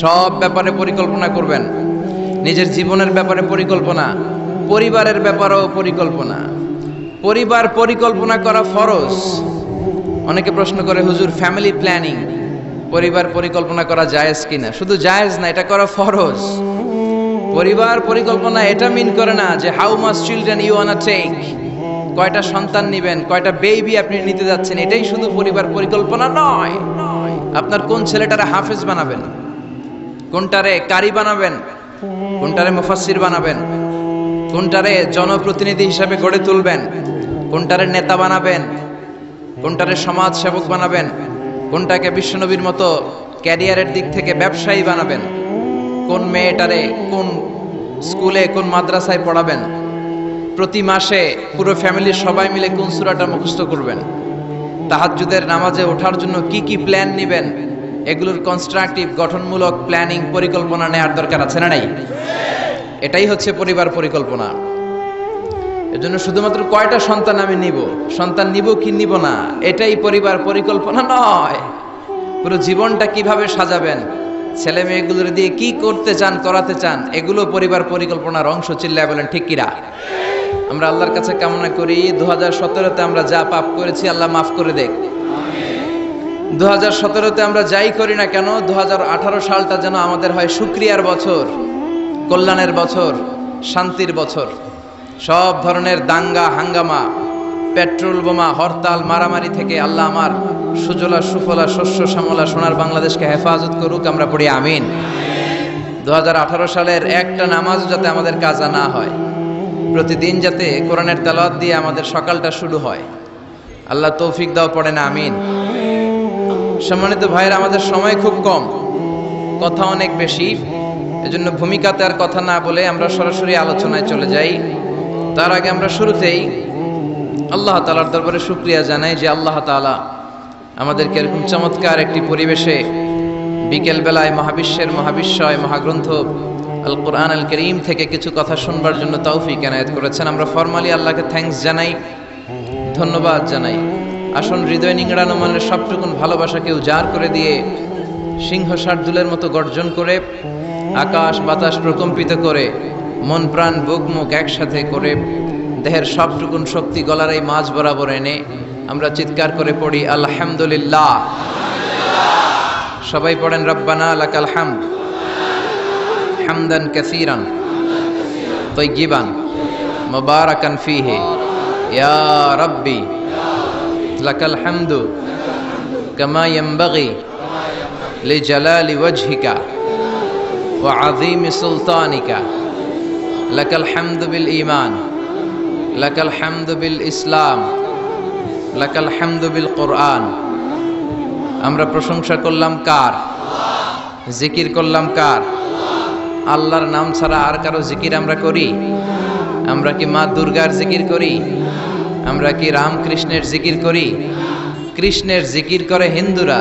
সব ব্যাপারে পরিকল্পনা করবেন, নিজের জীবনের ব্যাপারে পরিকল্পনা, পরিবারের ব্যাপারেও পরিকল্পনা। পরিবার পরিকল্পনা করা ফরজ। অনেকে প্রশ্ন করে, হুজুর ফ্যামিলি প্ল্যানিং পরিবার পরিকল্পনা করা জায়েজ কিনা? শুধু জায়েজ না, এটা করা ফরজ। পরিবার পরিকল্পনা এটা মিন করে না যে how much children you wanna take, কয়টা সন্তান নেবেন, কয়টা বেবি আপনি নিতে যাচ্ছেন, এটাই শুধু পরিবার পরিকল্পনা নয়। আপনার কোন ছেলেটারে হাফেজ বানাবেন, কোনটারে কারি বানাবেন, কোনটারে মুফাসসির বানাবেন, কোনটারে জনপ্রতিনিধি হিসাবে গড়ে তুলবেন, কোনটারে নেতা বানাবেন, কোনটারে সমাজ সেবক বানাবেন, কোনটাকে বিশ্বনবীর মতো ক্যারিয়ারের দিক থেকে ব্যবসায়ী বানাবেন, কোন মেয়েটারে কোন স্কুলে কোন মাদ্রাসায় পড়াবেন, প্রতি মাসে পুরো ফ্যামিলির সবাই মিলে কোন সূরাটা মুখস্থ করবেন, তাহাজ্জুদের নামাজে ওঠার জন্য কি কি প্ল্যান নেবেন, এগুলোর কনস্ট্রাকটিভ গঠনমূলক প্ল্যানিং পরিকল্পনা নেওয়ার দরকার আছে না নাই? এটাই হচ্ছে পরিবার পরিকল্পনা। এজন্য শুধুমাত্র কয়টা সন্তান আমি নিব, সন্তান নিব কি নিব না, এটাই পরিবার পরিকল্পনা নয়। পুরো জীবনটা কিভাবে সাজাবেন, ছেলে মেয়েগুলোর দিয়ে কি করতে চান, করাতে চান, এগুলো পরিবার পরিকল্পনার অংশ। চিল্লায় বলেন ঠিক কিরা? আমরা আল্লাহর কাছে কামনা করি 2017-তে আমরা যা পাপ করেছি আল্লাহ মাফ করে দেখ। 2017-তে আমরা যাই করি না কেন, 2018 সালটা যেন আমাদের হয় শুকরিয়ার বছর, কল্যাণের বছর, শান্তির বছর। সব ধরনের দাঙ্গা হাঙ্গামা, পেট্রোল বোমা, হরতাল, মারামারি থেকে আল্লাহ আমার সুজলা সুফলা শস্য শ্যামলা সোনার বাংলাদেশকে হেফাজত করুক। আমরা পড়ি আমিন। 2018 সালের একটা নামাজ যাতে আমাদের কাজা না হয়, প্রতিদিন যাতে কোরআনের তেলাওয়াত দিয়ে আমাদের সকালটা শুরু হয়, আল্লাহ তৌফিক দাও, পড়ে না আমিন। সম্মানিত ভাইয়েরা, আমাদের সময় খুব কম, কথা অনেক বেশি, এজন্য ভূমিকাতে আর কথা না বলে আমরা সরাসরি আলোচনায় চলে যাই। তার আগে আমরা শুরুতেই আল্লাহ তাআলার দরবারে শুকরিয়া জানাই যে আল্লাহ তাআলা আমাদেরকে এরকম চমৎকার একটি পরিবেশে বিকেল বেলায় মহাবিশ্বের মহাবিশ্বয় মহাগ্রন্থ আল কোরআন আল করিম থেকে কিছু কথা শুনবার জন্য তৌফিক এনায়েত করেছেন। আমরা ফরমালি আল্লাহকে থ্যাঙ্কস জানাই, ধন্যবাদ জানাই। আসুন হৃদয় নিংড়ানো মনের সবটুকুন ভালোবাসাকে উজাড় করে দিয়ে সিংহ শার্দুলের মতো গর্জন করে, আকাশ বাতাস প্রকম্পিত করে, মন প্রাণ বুক মুখ একসাথে করে, দেহের সবটুকুন শক্তি গলার এই মাঝ বরাবর এনে আমরা চিৎকার করে পড়ি আলহামদুলিল্লাহ। সবাই পড়েন রব্বানা লাকাল হামদ হামদান কাসীরান তাইয়িবান মুবারাকান ফীহি ইয়া রাব্বি লাকাল হামদু কামা ইয়ানবাগি লিজালালি ওয়াজহিকা ওয়া আযীমি সুলতানিকা লাকাল হামদু বিল ঈমান লাকাল হামদু বিল ইসলাম লাকাল হামদু বিল কোরআন। আমরা প্রশংসা করলাম কার? জিকির করলাম কার? আল্লাহর নাম ছাড়া আর কারো জিকির আমরা করি? আমরা কি মা দুর্গার জিকির করি? আমরা কি রামকৃষ্ণের জিকির করি? কৃষ্ণের জিকির করে হিন্দুরা,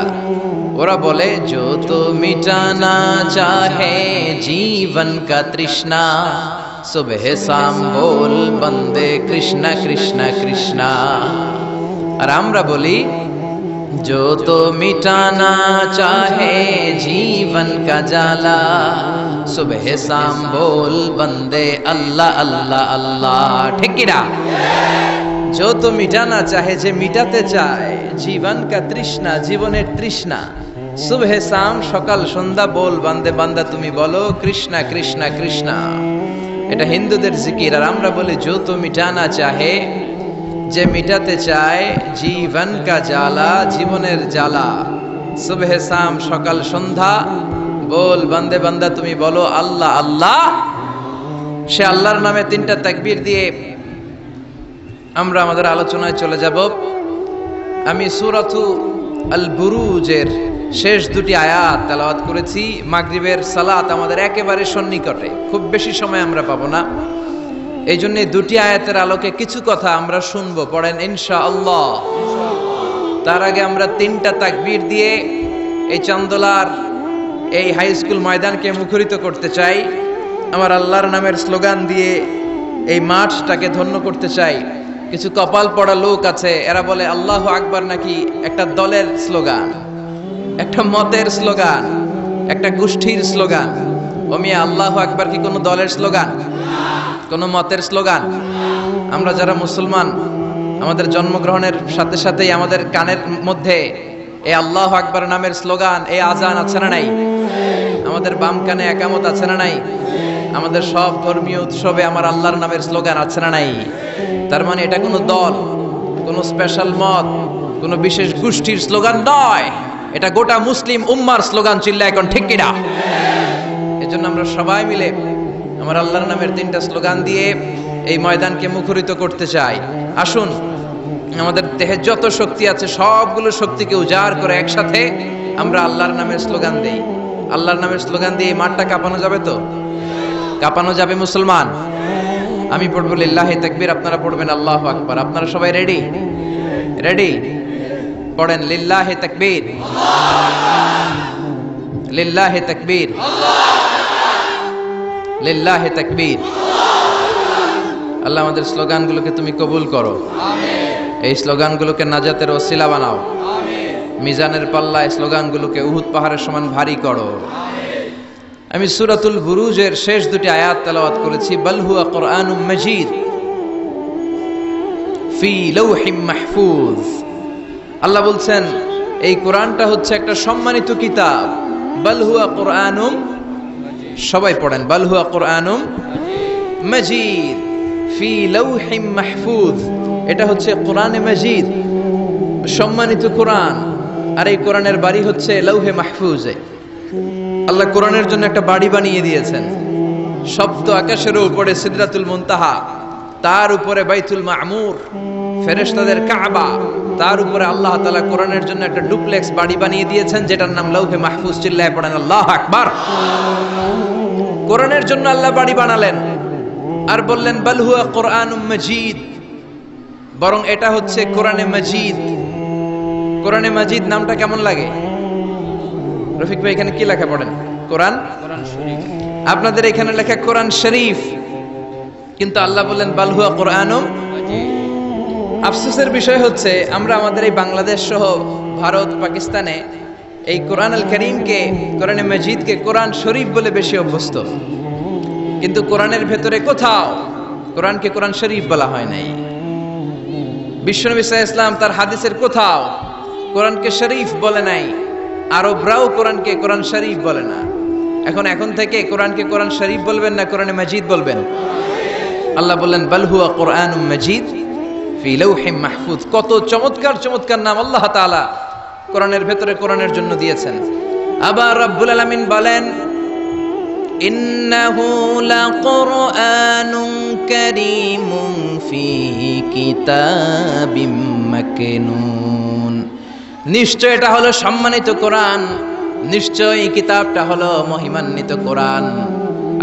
ওরা বলে जो तो मिटाना चाहे जीवन का तृष्णा सुबह शाम बोल बंदे कृष्णा कृष्णा कृष्णा। আর আমরা বলি जो तो मिटाना चाहे जीवन का जाला सुबह शाम बोल बंदे अल्लाह अल्लाह अल्लाह। ঠিক কি না? जो तो मिटाना चाहे, যে মিটাতে চায়, জীবন কা তৃষ্ণা, জীবনের তৃষ্ণা, সুবহ শাম সকাল সন্ধ্যা, বল বান্দে বান্দা তুমি বলো কৃষ্ণা কৃষ্ণা কৃষ্ণা। এটা হিন্দুদের জিকির। আর আমরা বলি जो तो मिटाना चाहे, যে মিটাতে চায়, জীবন কা জ্বালা, জীবনের জ্বালা, সুবহ শাম সকাল সন্ধ্যা, বল বান্দে বান্দা তুমি বলো আল্লাহ আল্লাহ। সে আল্লাহর নামে তিনটা তাকবীর দিয়ে আমরা আমাদের আলোচনায় চলে যাব। আমি সূরাতু আল বুরুজের শেষ দুটি আয়াত তেলাওয়াত করেছি। মাগরিবের সালাত আমাদের একেবারে সন্নিকটে, খুব বেশি সময় আমরা পাবো না, এই জন্য দুটি আয়াতের আলোকে কিছু কথা আমরা শুনবো। পড়েন ইনশাআল্লাহ। তার আগে আমরা তিনটা তাকবীর দিয়ে এই চান্দোলার এই হাই স্কুল ময়দানকে মুখরিত করতে চাই। আমার আল্লাহর নামের স্লোগান দিয়ে এই মাঠটাকে ধন্য করতে চাই। কিছু কপাল পড়া লোক আছে, এরা বলে আল্লাহু আকবার নাকি একটা দলের স্লোগান, একটা মতের স্লোগান। একটা গোষ্ঠীর স্লোগান। ও মিয়া, আল্লাহু আকবার কি কোনো দলের স্লোগান, কোনো মতের স্লোগান? আমরা যারা মুসলমান, আমাদের জন্মগ্রহণের সাথে সাথেই আমাদের কানের মধ্যে এই আল্লাহু আকবার নামের স্লোগান, এই আজান আছে না নাই? আমাদের বাম কানে একামত আছে না নাই? আমাদের সব ধর্মীয় উৎসবে আমার আল্লাহর নামের স্লোগান আছে না নাই? তার মানে এটা কোনো দল, কোনো স্পেশাল মত, কোনো বিশেষ গোষ্ঠীর স্লোগান নয়, এটা গোটা মুসলিম উম্মার স্লোগান। চিল্লা এখন ঠিক কিনা? এজন্য আমরা সবাই মিলে আমার আল্লাহর নামের 3টা স্লোগান দিয়ে এই ময়দানকে মুখরিত করতে চাই। আসুন, আমাদের দেহে যত শক্তি আছে সবগুলো শক্তিকে উজাড় করে একসাথে আমরা আল্লাহর নামের স্লোগান দেই। আল্লাহর নামের স্লোগান দিয়ে এই মাঠটা কাঁপানো যাবে তো? কাঁপানো যাবে মুসলমান? আমি পড়বো লিল্লাহি তাকবীর, আপনারা পড়বেন আল্লাহু আকবার। আপনারা সবাই রেডি? রেডি? পড়েন লিল্লাহি তাকবীর, লিল্লাহি তাকবীর, লিল্লাহি তাকবীর। আল্লাহ আমাদের স্লোগানগুলোকে তুমি কবুল করো, এই স্লোগানগুলোকে নাজাতের ওসিলা বানাও, মিজানের পাল্লায় স্লোগানগুলোকে উহুদ পাহাড়ের সমান ভারী করো। আমি সূরাতুল বুরুজের শেষ 2টি আয়াত তেলাওয়াত করেছি। বাল হুয়া কুরআনুম মাজিদ ফি লাওহিম মাহফুজ। আল্লাহ বলছেন এই কোরআনটা হচ্ছে একটা সম্মানিত কিতাব। বাল হুয়া কুরআনুম, সবাই পড়েন, বাল হুয়া কুরআনুম মাজিদ ফি লাওহিম মাহফুজ। এটা হচ্ছে কোরআনে মাজিদ, সম্মানিত কোরআন। আর এই কোরআনের বাড়ি হচ্ছে লৌহে মাহফুজে। আল্লাহ কোরআনের জন্য একটা বাড়ি বানিয়ে দিয়েছেন। সপ্ত আকাশের উপরে সিদরাতুল মুনতাহা, তার উপরে বাইতুল মামুর, ফেরেশতাদের কাবা, তার উপরে আল্লাহ তাআলা কোরআনের জন্য একটা ডুপ্লেক্স বাড়ি বানিয়ে দিয়েছেন, যেটার নাম লৌহে মাহফুজ। চিল্লায় পড়েন আল্লাহু আকবার। কোরআনের জন্য আল্লাহ বাড়ি বানালেন আর বললেন বাল হুয়া কুরআনুম মাজিদ, বরং এটা হচ্ছে কোরআনে মাজিদ। কোরআনে মাজিদ নামটা কেমন লাগে? রফিক ভাই, এখানে কি লেখা পড়েন? কোরআন শরীফ। আপনাদের এখানে লেখা কোরআন শরীফ, কিন্তু আল্লাহ বললেন বাল হুয়া কুরআনুম মাজিদ। আফসোসের বিষয় হচ্ছে আমরা আমাদের এই বাংলাদেশ সহ ভারত, পাকিস্তানে এই কোরআন আল কারীমকে, কোরআনে মাজিদকে কোরআন শরীফ বলে বেশি অভ্যস্ত, কিন্তু কোরআনের ভেতরে কোথাও কোরআনকে কোরআন শরীফ বলা হয় নাই। বিশ্বনবী সাল্লাল্লাহু আলাইহি ওয়াসাল্লাম তার হাদিসের কোথাও কোরআনকে শরীফ বলে নাই। আরবরাও কোরআনকে কোরআন শরীফ বলে না। এখন থেকে কোরআনকে কোরআন শরীফ বলবেন না কোরআনে মাজিদ বলবেন? আল্লাহ বললেন বাল হুয়া কুরআনুম মাজিদ ফি লাওহিম মাহফুজ। কত চমৎকার চমৎকার নাম আল্লাহ তাআলা কোরআনের ভেতরে কোরআনের জন্য দিয়েছেন। আবার রব্বুল আলামিন বলেন ইন্নাহু লাকুরআনুন কারীমুন ফি কিতাবিম মাকনুন। নিশ্চয় এটা হলো সম্মানিত কোরআন, নিশ্চয় এই কিতাবটা হলো মহিমান্বিত কোরআন।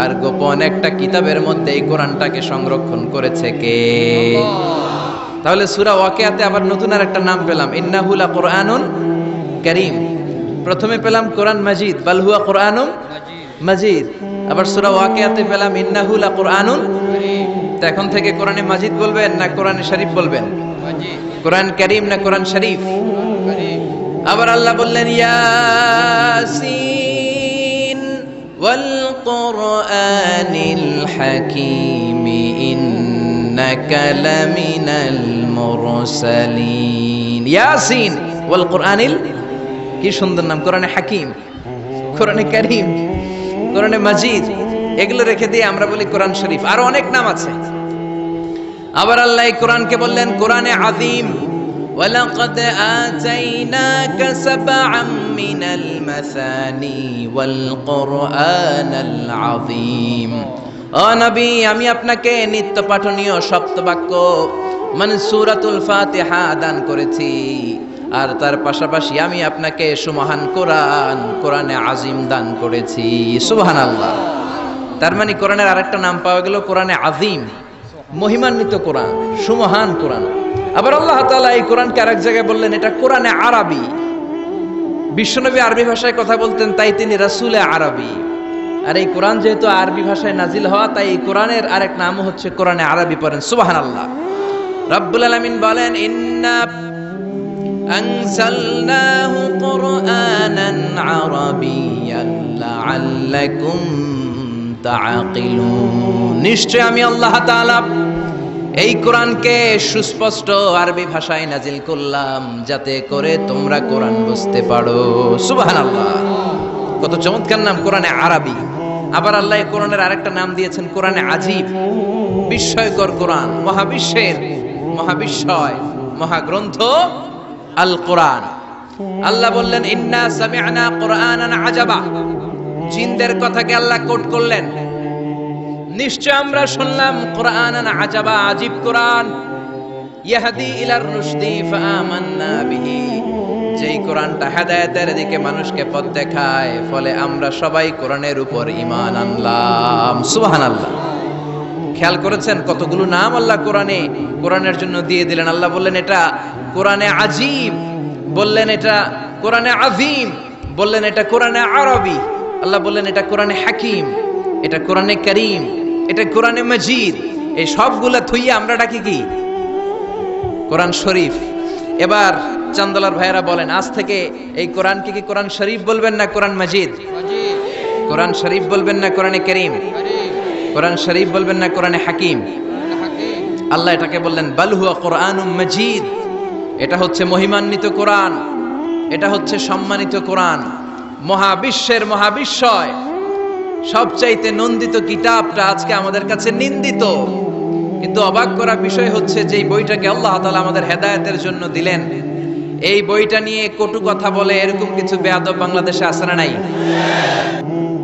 আর গোপন একটা কিতাবের মধ্যে এই কোরআনটাকে সংরক্ষণ করেছে কে? তাহলে সূরা ওয়াকিয়াতে আবার নতুন আর একটা নাম পেলাম, ইন্নাহু লাকুরআনুন কারীম। প্রথমে পেলাম কোরআন মাজিদ, বাল হুয়া কুরআনুম মাজিদ। আবার সূরা ওয়াকিয়াতে পেলাম ইন্নাহু লাকুরআনুন কারীম। তো এখন থেকে কোরআনে মাজিদ বলবেন না কোরআনে শরীফ বলবেন? মাজিদ। কোরআন কারীম না কোরআন শরীফ? কারীম। আবার আল্লাহ বললেন ইয়াসিন ওয়াল কুরআনিল হাকীম ইন্নাকা লামিনাল মুরসালিন। ইয়াসিন ওয়াল কুরআনিল, কি সুন্দর নাম! কোরআনে হাকীম, কোরআনে কারীম, কোরআনে মাজিদ, এগুলো রেখে দিয়ে আমরা বলি কোরআন শরীফ। আরো অনেক নাম আছে। আবার আল্লাহ এই কোরআনকে বললেন কোরআনে আযীম। ওয়ালাকাদ আতাইনাকা সাবআম মিনাল মাসানি ওয়াল কুরআনাল আযীম। ও নবী, আমি আপনাকে নিত্য পাঠনীয় সপ্তবাক্য মানে সূরাতুল ফাতিহা দান করেছি, আর তার পাশাপাশি আমি আপনাকে সুমহান কোরআন, কোরআনে আযীম দান করেছি। সুবহানাল্লাহ। তার মানে কোরআনের আরেকটা নাম পাওয়া গেল কোরআনে আযীম, মহিমান্বিত কোরআন, সুমহান কোরআন। আবার আল্লাহ তাআলা এই কোরআনকে আরেক জায়গায় বললেন এটা কোরআনে আরবি। বিশ্বনবী আরবি ভাষায় কথা বলতেন, তাই তিনি রাসূলে আরবি। আর এই কোরআন যেহেতু আরবি ভাষায় নাজিল হওয়া, তাই এই কোরআনের আরেক নাম হচ্ছে কোরআনে আরবি। পড়েন সুবহানাল্লাহ। রব্বুল আলামিন বলেন ইন্না আনজালনাহু কুরআনান আরাবিয়ান লাআল্লাকুম তাআকিলুন। নিশ্চয় আমি আল্লাহ তাআলা এই কোরআনকে সুস্পষ্ট আরবি ভাষায় নাজিল করলাম যাতে করে তোমরা কোরআন বুঝতে পারো। সুবহানাল্লাহ, কত চমৎকার নাম কোরআনে আরবি। আবার আল্লাহ কোরআনের আরেকটা নাম দিয়েছেন কোরআনে আজিব, বিস্ময়কর কোরআন, মহাবিস্ময় মহাগ্রন্থ আল কোরআন। আল্লাহ বললেন ইন্না সামি'না কুরআনান আজাবা, জিনদের কথাকে আল্লাহ কোট করলেন। নিশ্চয় আমরা শুনলাম কুরআনান আজাবা, আজীব কোরআন। ইয়াহদি ইলার রুশদি ফাআমান্না বিহি, যেই কোরআনটা হেদায়েতের দিকে মানুষকে পথ দেখায়, ফলে আমরা সবাই কোরআনের উপর ঈমান আনলাম। সুবহানাল্লাহ। খেয়াল করেছেন কতগুলো নাম আল্লাহ কোরআনের জন্য দিয়ে দিলেন। আল্লাহ বললেন এটা কোরআনে আজীব, বললেন এটা কোরআনে আযীম, বললেন এটা কোরআনে আরবি, আল্লাহ বললেন এটা কোরআনে হাকিম, এটা কোরআনে কারীম, এটা কোরআনে মজিদ। এই সবগুলা থুইয়া আমরা ডাকি কি? কোরআন শরীফ। এবার চান্দলার ভাইয়েরা বলেন, আজ থেকে এই কোরআনকে কি কোরআন শরীফ বলবেন না কোরআন মজিদ? কোরআন শরীফ বলবেন না কোরআনে কারীম? কোরআন শরীফ বলবেন না কোরআনে হাকিম? আল্লাহ এটাকে বললেন বাল হুয়া কোরআনুম মজিদ, এটা হচ্ছে মহিমান্বিত কোরআন, এটা হচ্ছে সম্মানিত কোরআন, মহাবিশ্বের মহাবিস্ময়, সবচাইতে নন্দিত কিতাবটা আজকে আমাদের কাছে নিন্দিত। কিন্তু অবাক করা বিষয় হচ্ছে যে বইটাকে আল্লাহ তাআলা আমাদের হেদায়েতের জন্য দিলেন, এই বইটা নিয়ে কটু কথা বলে এরকম কিছু বেয়াদব বাংলাদেশে আছে না নাই?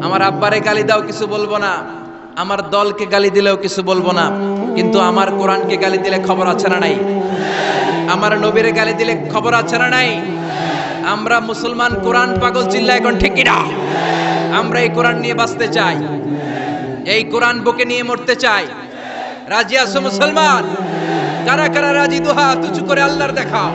আমার আব্বারে গালি দাও কিছু বলবো না, আমার দলকে গালি দিলেও কিছু বলবো না, কিন্তু আমার কোরআনকে গালি দিলে খবর আছে না নাই? আমার নবীরে গালি দিলে খবর আছে না নাই? আমরা মুসলমান কোরআন পাগল, চিল্লা এখন ঠিক কিনা? আমরা এই কোরআন নিয়ে বাঁচতে চাই, এই কোরআন বুকে নিয়ে মরতে চাই। রাজি আছো মুসলমান? কারা কারা রাজি? দুহাত উঁচু করে আল্লাহর দেখাও।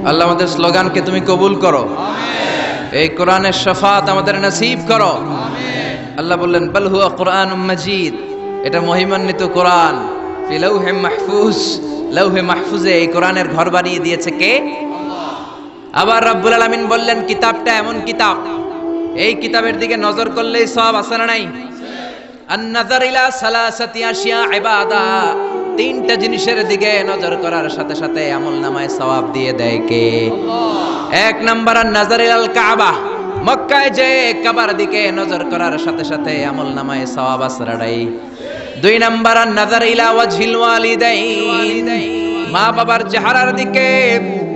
আল্লাহ আমাদের স্লোগানকে তুমি কবুল করো, এই কোরআনের শাফাত আমাদের নসিব করো। আল্লাহ বললেন বাল হুয়া কোরআনুম মাজিদ, এটা মহিমান্বিত কোরআন। ফি লাউহে মাহফুজ, লাউহে মাহফুজে এই কোরআনের ঘর বানিয়ে দিয়েছে কে? আবার রাব্বুল আলামিন বললেন কিতাবটা এমন কিতাব, এই কিতাবের দিকে নজর করলেই সওয়াব আছে না নাই? আন-নাযার ইলা সালাসাতি আশিয়া ইবাদা, তিনটা জিনিসের দিকে নজর করার সাথে সাথে আমলনামায় সওয়াব দিয়ে দেয় কে? এক নাম্বার আন-নাযার ইলাল কাবা, মক্কায় যে কাবার দিকে নজর করার সাথে সাথে আমলনামায় সওয়াব আসরাড়াই। দুই নাম্বার আন-নাযার ইলা ওয়াজহিল ওয়ালিদাইন, মা বাবার চেহারার দিকে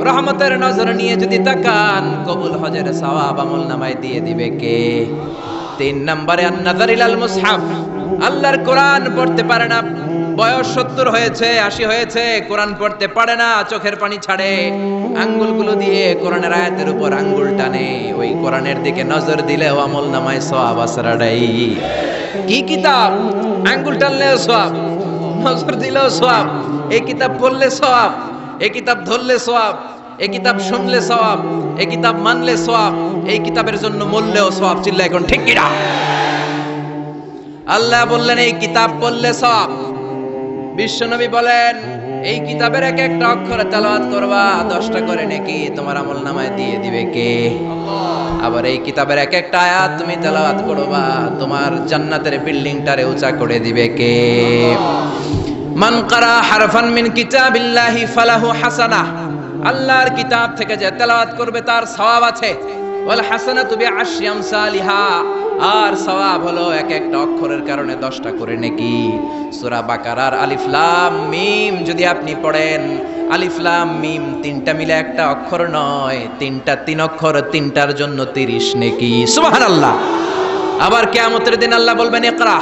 রহমতের নজর নিয়ে যদি তাকান, কবুল হজের সওয়াব আমলনামায় দিয়ে দিবে কে? তিন নম্বরে আন-নাযার ইলাল মুসহাফ, আল্লাহর কোরআন পড়তে পারে না, বয়স 70 হয়েছে 80 হয়েছে, কোরআন পড়তে পারে না, চোখের পানি ছাড়ে, আঙ্গুলগুলো দিয়ে কোরআনের আয়াতের উপর আঙ্গুল টানে, ওই কোরআনের দিকে নজর দিলেও আমলনামায় সওয়াব আসরাড়াই। কি কিতাব? আঙ্গুল টানলেও সওয়াব, নজর দিলেও সওয়াব, এই কিতাব পড়লে সওয়াব, এই কিতাব ধরলে সওয়াব, এই কিতাব শুনলে সওয়াব, এই কিতাব মানলে সওয়াব, এই কিতাবের জন্য মরলেও সওয়াব। চিল্লা এখন ঠিক কিনা? আল্লাহ বললেন এই কিতাব পড়লে সওয়াব। বিশ্বনবী বলেন এই কিতাবের এক একটা অক্ষরে তেলাওয়াত করবা 10টা করে নেকি তোমার আমলনামায় দিয়ে দিবে কে? আবার এই কিতাবের এক একটা আয়াত তুমি তেলাওয়াত করবা, তোমার জান্নাতের বিল্ডিংটারে উঁচা করে দিবে কে? মান কারা হারফান মিন কিতাবিল্লাহি ফালাহু হাসানাহ, আল্লাহর কিতাব থেকে যে তেলাওয়াত করবে তার সওয়াব আছে। ওয়াল হাসানাতু বিআশরি আমসালিহা, আর সওয়াব হলো এক একটা অক্ষরের কারণে 10টা করে নেকি। সূরা বাকারার আলিফ লাম মিম যদি আপনি পড়েন, আলিফ লাম মিম তিনটা মিলে একটা অক্ষর নয়, তিনটা 3 অক্ষর, তিনটার জন্য 30 নেকি। সুবহানাল্লাহ। আবার কিয়ামতের দিন আল্লাহ বলবেন ইকরা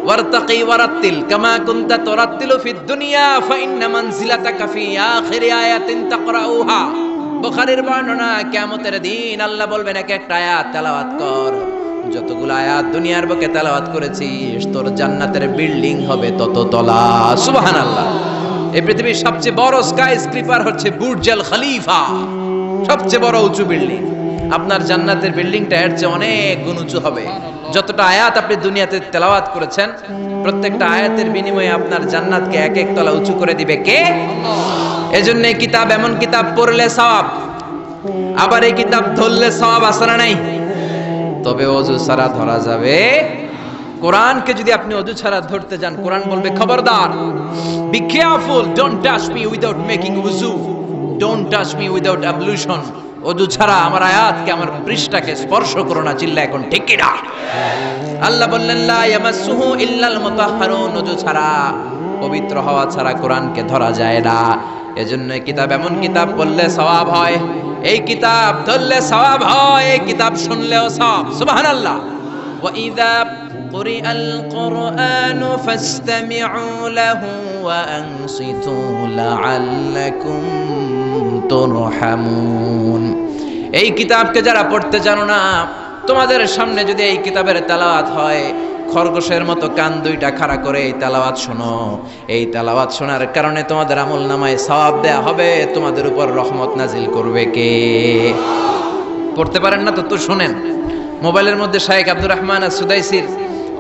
ওয়ারতাকি ওয়ারাত্তিল কামা কুনতা তুরাত্তিলু ফিদ দুনিয়া ফাইন্না মানজিলাতাকা ফি আখিরি আয়াতিন তাকরাউহা। বুখারীর বর্ণনা, কিয়ামতের দিন আল্লাহ বলবেন এক একটা আয়াত তেলাওয়াত কর যতগুলো আয়াত দুনিয়ার বুকে তেলাওয়াত করেছিস তোর জান্নাতের বিল্ডিং হবে তত তলা। সুবহানাল্লাহ। এই পৃথিবীর সবচেয়ে বড় স্কাই স্ক্রিপার হচ্ছে বুর্জ আল খলিফা, সবচেয়ে বড় উঁচু বিল্ডিং। আপনার জান্নাতের বিল্ডিংটা এর চেয়ে অনেক গুণ উঁচু হবে। যতটা আয়াত আপনি দুনিয়াতে তেলাওয়াত করেছেন, প্রত্যেকটা আয়াতের বিনিময়ে আপনার জান্নাতকে এক এক তলা উঁচু করে দিবে কে? এজন্য এই কিতাব এমন কিতাব পড়লে সওয়াব, আবার এই কিতাব ধরলে সওয়াব আছে না নাই? তবে ওযু ছাড়া ধরা যাবে। কোরআনকে যদি আপনি ওযু ছাড়া ধরতে যান, কোরআন বলবে খবরদার, be careful, don't touch me without making ওযু, ডোন্ট টাচ মি উইদাউট অ্যাবলুশন। ওযু ছাড়া আমার আয়াতকে, আমার পৃষ্ঠাকে স্পর্শ করো না। চিল্লা এখন ঠিক কি না? আল্লাহ বললেন লা ইয়ামাসসুহু ইল্লাল মুতাহহারুন, ওযু ছাড়া, পবিত্র হওয়া ছাড়া কোরআনকে ধরা যায় না। এজন্য এই কিতাব এমন কিতাব পড়লে সওয়াব হয়, এই কিতাব ধরলে সওয়াব হয়, এই কিতাব শুনলেও সওয়াব। সুবহানাল্লাহ। ওয়া ইযা কুরিআল কুরআনু ফাসতামিউ লাহু ওয়া আনসিতু লাআল্লাকুম তুরহামুন। এই কিতাবকে যারা পড়তে জানো না, তোমাদের সামনে যদি এই কিতাবের তেলাওয়াত হয়, খরগোশের মতো কান দুইটা খাড়া করে এই তেলাওয়াত শোনো। এই তেলাওয়াত শোনার কারণে তোমাদের আমলনামায় সওয়াব দেয়া হবে, তোমাদের উপর রহমত নাজিল করবে কে? পড়তে পারেন না তো শুনেন। মোবাইলের মধ্যে শায়েখ আব্দুর রহমান আস-সুদাইসির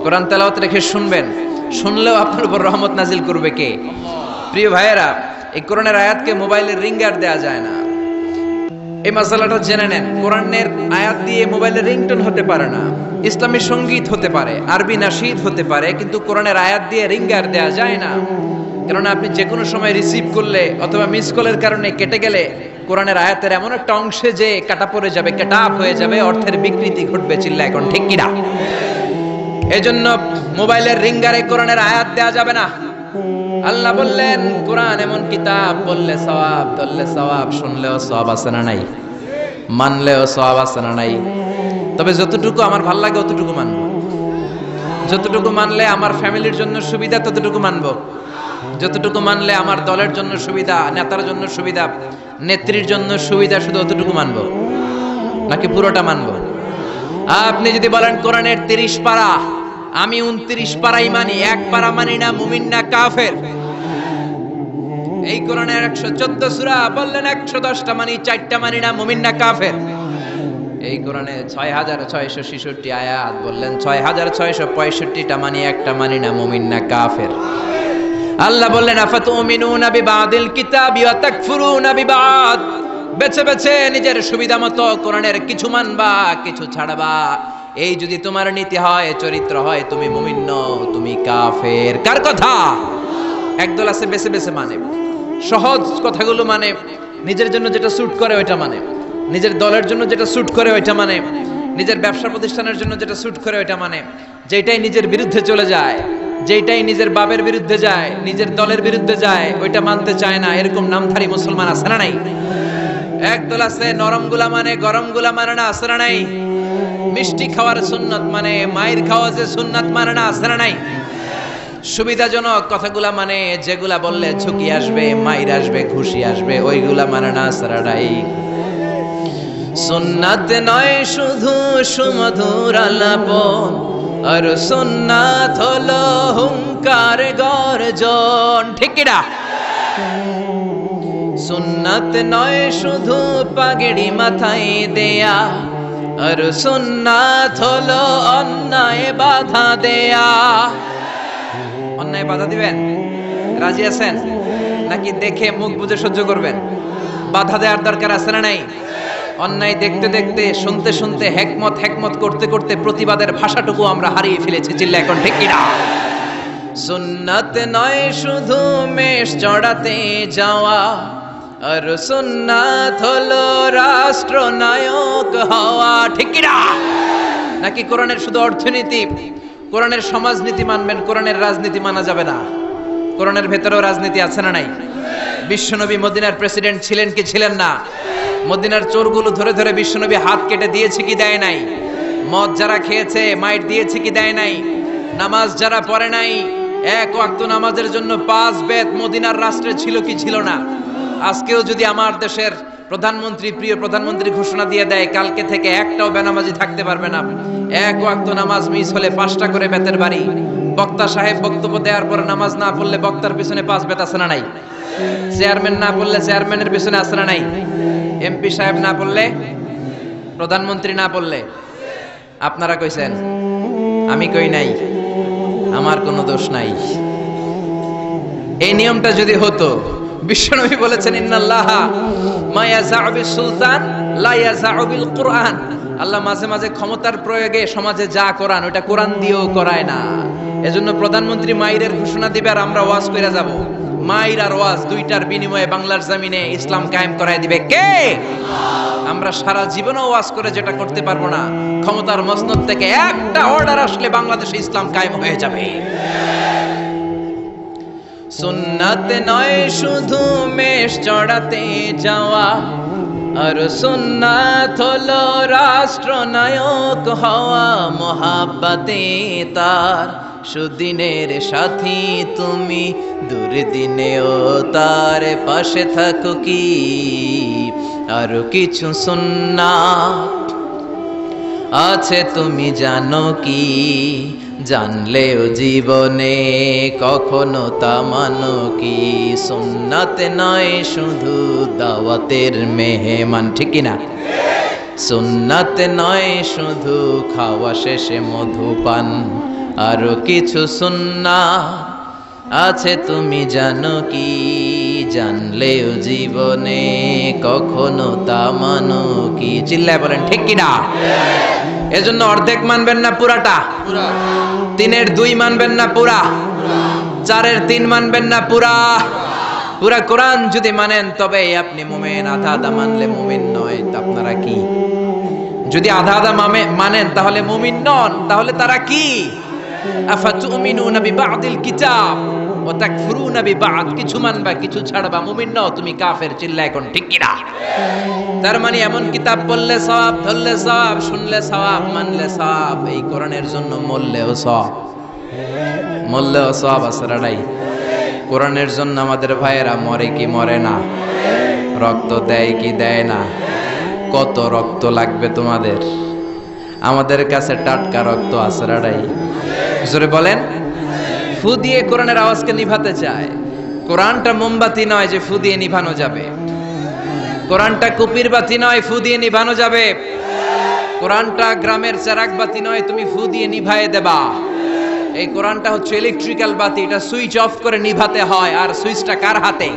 কোরআন তেলাওয়াত রেখে শুনবেন, শুনলেও আপনার উপর রহমত নাজিল করবে কে? প্রিয় ভাইয়েরা, এই কোরআনের আয়াতকে মোবাইলের রিঙ্গার দেয়া যায় না। এই মাসালাটা জেনে নেন। কোরআনের আয়াত দিয়ে মোবাইলের রিংটোন হতে পারে না, ইসলামী সঙ্গীত হতে পারে, আরবি নাশিদ হতে পারে, কিন্তু কোরআনের আয়াত দিয়ে রিঙ্গার দেয়া যায় না। কারণ আপনি যে কোনো সময় রিসিভ করলে অথবা মিস কলের কারণে কেটে গেলে কোরআনের আয়াতের এমন একটা অংশে যে কাটা পড়ে যাবে, কাটা আপ হয়ে যাবে, অর্থের বিকৃতি ঘটবে। চিল্লা এখন ঠিক কিনা? এজন্য মোবাইলের রিঙ্গারে কোরআনের আয়াত দেয়া যাবে না। আল্লাহ বললেন কোরআন এমন কিতাব, বললে সওয়াব, ধরলে সওয়াব, শুনলেও সওয়াব আছে না নাই? মানলেও সওয়াব আছে না নাই? তবে যতটুকু আমার ভাল লাগে অতটুকু মানবো, যতটুকু মানলে আমার ফ্যামিলির জন্য সুবিধা ততটুকু মানবো, যতটুকু মানলে আমার দলের জন্য সুবিধা, নেতার জন্য সুবিধা, নেত্রীর জন্য সুবিধা, শুধু অতটুকু মানবো নাকি পুরোটা মানবো? আপনি যদি বলেন কোরআনের 30 পারা, আমি 29 পারাই মানি, 1 পারা মানি না, মুমিন না কাফের। এই কোরআনের 114 সূরা, বললেন 110টা মানি, 4টা মানি না, মুমিন না কাফের। এই কোরআনে 6666 আয়াত, বললেন 6665টা মানি, একটা মানি না, মুমিন না কাফের। আল্লাহ বললেন আফাতুমিনুনা বিবাদিল কিতাবি ওয়া তাকফুরুনা বিবাদ, বেছে বেছে নিজের সুবিধা মতো কোরআনের কিছু মানবা, কিছু ছাড়বা। এই যদি তোমার নীতি হয়, চরিত্র হয়, তুমি মুমিন নও, তুমি কাফের। কার কথা? একদল আছে বেছে বেছে মানে, সহজ কথাগুলো মানে, নিজের জন্য যেটা স্যুট করে ওইটা মানে, নিজের দলের জন্য যেটা স্যুট করে ওইটা মানে, নিজের ব্যবসা প্রতিষ্ঠানের জন্য যেটা স্যুট করে ওইটা মানে, যেটাই নিজের বিরুদ্ধে চলে যায়, যেটাই নিজের বাপের বিরুদ্ধে যায়, নিজের দলের বিরুদ্ধে যায়, ওইটা মানতে চায় না। এরকম নামধারী মুসলমান আছে না নাই? একদল আছে নরমগুলা মানে, গরমগুলা মানে না, আছে না নাই? মিষ্টি খাওয়ার সুন্নাত মানে, মায়ের খাওয়া যে সুন্নাত মানে না, আছে না নাই? সুবিধাজনক কথাগুলা মানে, যেগুলা বললে ঝুঁকি আসবে, মাইর আসবে, খুশি আসবে, ওইগুলা মানে না, আছে না নাই? সুন্নাত নয় শুধু সুমধুর আলাপন, আর সুন্নাত হলো হুঙ্কার গর্জন। ঠিক কি না? সুন্নাত নয় শুধু পাগড়ি মাথায় দেয়া, আর সুন্নাত হলো অন্যায় বাধা দেয়া। অন্যায় বাধা দিবেন? রাজি আছেন নাকি দেখে মুখ বুজে সহ্য করবেন? বাধা দেওয়ার দরকার আছে না নাই? অন্যায় দেখতে দেখতে, শুনতে শুনতে, হেকমত করতে করতে প্রতিবাদের ভাষাটুকু আমরা হারিয়ে ফেলেছি। চিল্লা এখন ঠিক কিনা? সুন্নাত নয় শুধু মেষ চড়াতে যাওয়া, আর সুন্নাত হলো রাষ্ট্রনায়ক হওয়া। ঠিক কিনা? নাকি কোরআনের শুধু অর্থনীতি, কোরআনের সমাজনীতি মানবেন, কোরআনের রাজনীতি মানা যাবে না? কোরআনের ভেতরেও রাজনীতি আছে না নাই? বিশ্বনবী মদিনার প্রেসিডেন্ট ছিলেন কি ছিলেন না? মদিনার চোরগুলো ধরে ধরে বিশ্বনবী হাত কেটে দিয়েছে কি দেয় নাই? মদ যারা খেয়েছে মাইট দিয়েছে কি দেয় নাই? নামাজ যারা পড়ে নাই, এক ওয়াক্ত নামাজের জন্য 5 বেত মদিনার রাষ্ট্রে ছিল কি ছিল না? আজকেও যদি আমার দেশের প্রধানমন্ত্রী, প্রিয় প্রধানমন্ত্রী ঘোষণা দিয়ে দেয় কালকে থেকে একটাও বেনামাজি থাকতে পারবে না, এক ওয়াক্ত নামাজ মিস হলে 5টা করে বেতের বাড়ি। বক্তা সাহেব বক্তব্য দেওয়ার পর নামাজ না পড়লে বক্তার পিছনে 5 বেত আছে না নাই? চেয়ারম্যান না পড়লে চেয়ারম্যানের পিছনে আছে না নাই? এমপি সাহেব না পড়লে, প্রধানমন্ত্রী না পড়লে। আপনারা কইছেন, আমি কই নাই, আমার কোনো দোষ নাই। এই নিয়মটা যদি হতো, বিশ্বনবী বলেছেন ইন্নাল্লাহা মা ইয়াযাউ বিস সুলতান লা ইয়াযাউ বিল কুরআন। আল্লাহ মাঝে মাঝে ক্ষমতার প্রয়োগে সমাজে যা করান ওটা কোরআন দিয়েও করায় না। এজন্য প্রধানমন্ত্রী মাইরের ঘোষণা দিবে আর আমরা ওয়াজ কইরা যাব। মাইর আর ওয়াজ দুইটার বিনিময়ে বাংলার জমিনে ইসলাম কায়েম করায় দিবে কে? আমরা সারা জীবনও ওয়াজ করে যেটা করতে পারবো না, ক্ষমতার মসনদ থেকে একটা অর্ডার আসলে বাংলাদেশে ইসলাম কায়েম হয়ে যাবে। সুন্নাত নয় শুধু মেষ চড়াতে যাওয়া, আর সুন্নাত হলো রাষ্ট্রনায়ক হওয়া। মোহাব্বতে তার সুদিনের সাথী তুমি, দুর্দিনেও তার পাশে থাকো কি। আর কিছু সুন্নাত আছে তুমি জানো কি, জানলেও জীবনে কখনো তা মানো কি। সুন্নাত নয় শুধু দাওয়াতের মেহমান, ঠিক কিনা? সুন্নাত নয় শুধু খাওয়া শেষে মধুপান, আরো কিছু সুন্নাত আছে তুমি জানো কি, জানলেও জীবনে কখনো তা মানো কি। চিল্লায় বলেন ঠিক কিনা? এজন্য অর্ধেক মানবেন না পুরাটা, 3-এর 2 মানবেন না পুরা, 4-এর 3 মানবেন না পুরা। পুরা কোরআন যদি মানেন তবে আপনি মুমিন, আধা আধা মানলে মুমিন নয়। তা আপনারা কি? যদি আধা আধা মানেন তাহলে মুমিন নন, তাহলে তারা কি? আফাতুমিনুনা বিবাদিল কিতাব ওয়া তাকফুরুনা বিবাদ। কিছু মানবা কিছু ছাড়বা, মুমিন নও, তুমি কাফের। চিল্লা এখন ঠিক কিনা? তার মানে এমন কিতাব পড়লে সওয়াব, ধরলে সওয়াব, শুনলে সওয়াব, মানলে সওয়াব। এই কোরআনের জন্য মরলেও সওয়াব, মরলেও সওয়াব আছে রাই। কোরআনের জন্য আমাদের ভাইয়েরা মরে কি মরে না? রক্ত দেয় কি দেয় না? কত রক্ত লাগবে তোমাদের? আমাদের কাছে টাটকা রক্ত আছে রাই। জোরে বলেন। ফু দিয়ে কোরআনের আওয়াজকে নিভাতে চায়। কোরআনটা মোমবাতি নয় যে ফু দিয়ে নিভানো যাবে। কোরআনটা কুপির বাতি নয় ফু দিয়ে নিভানো যাবে। কোরআনটা গ্রামের চেরাগ বাতি নয় তুমি ফু দিয়ে নিভায়ে দেবা। এই কোরআনটা হচ্ছে ইলেকট্রিক্যাল বাতি, এটা সুইচ অফ করে নিভাতে হয়। আর সুইচটা কার হাতে?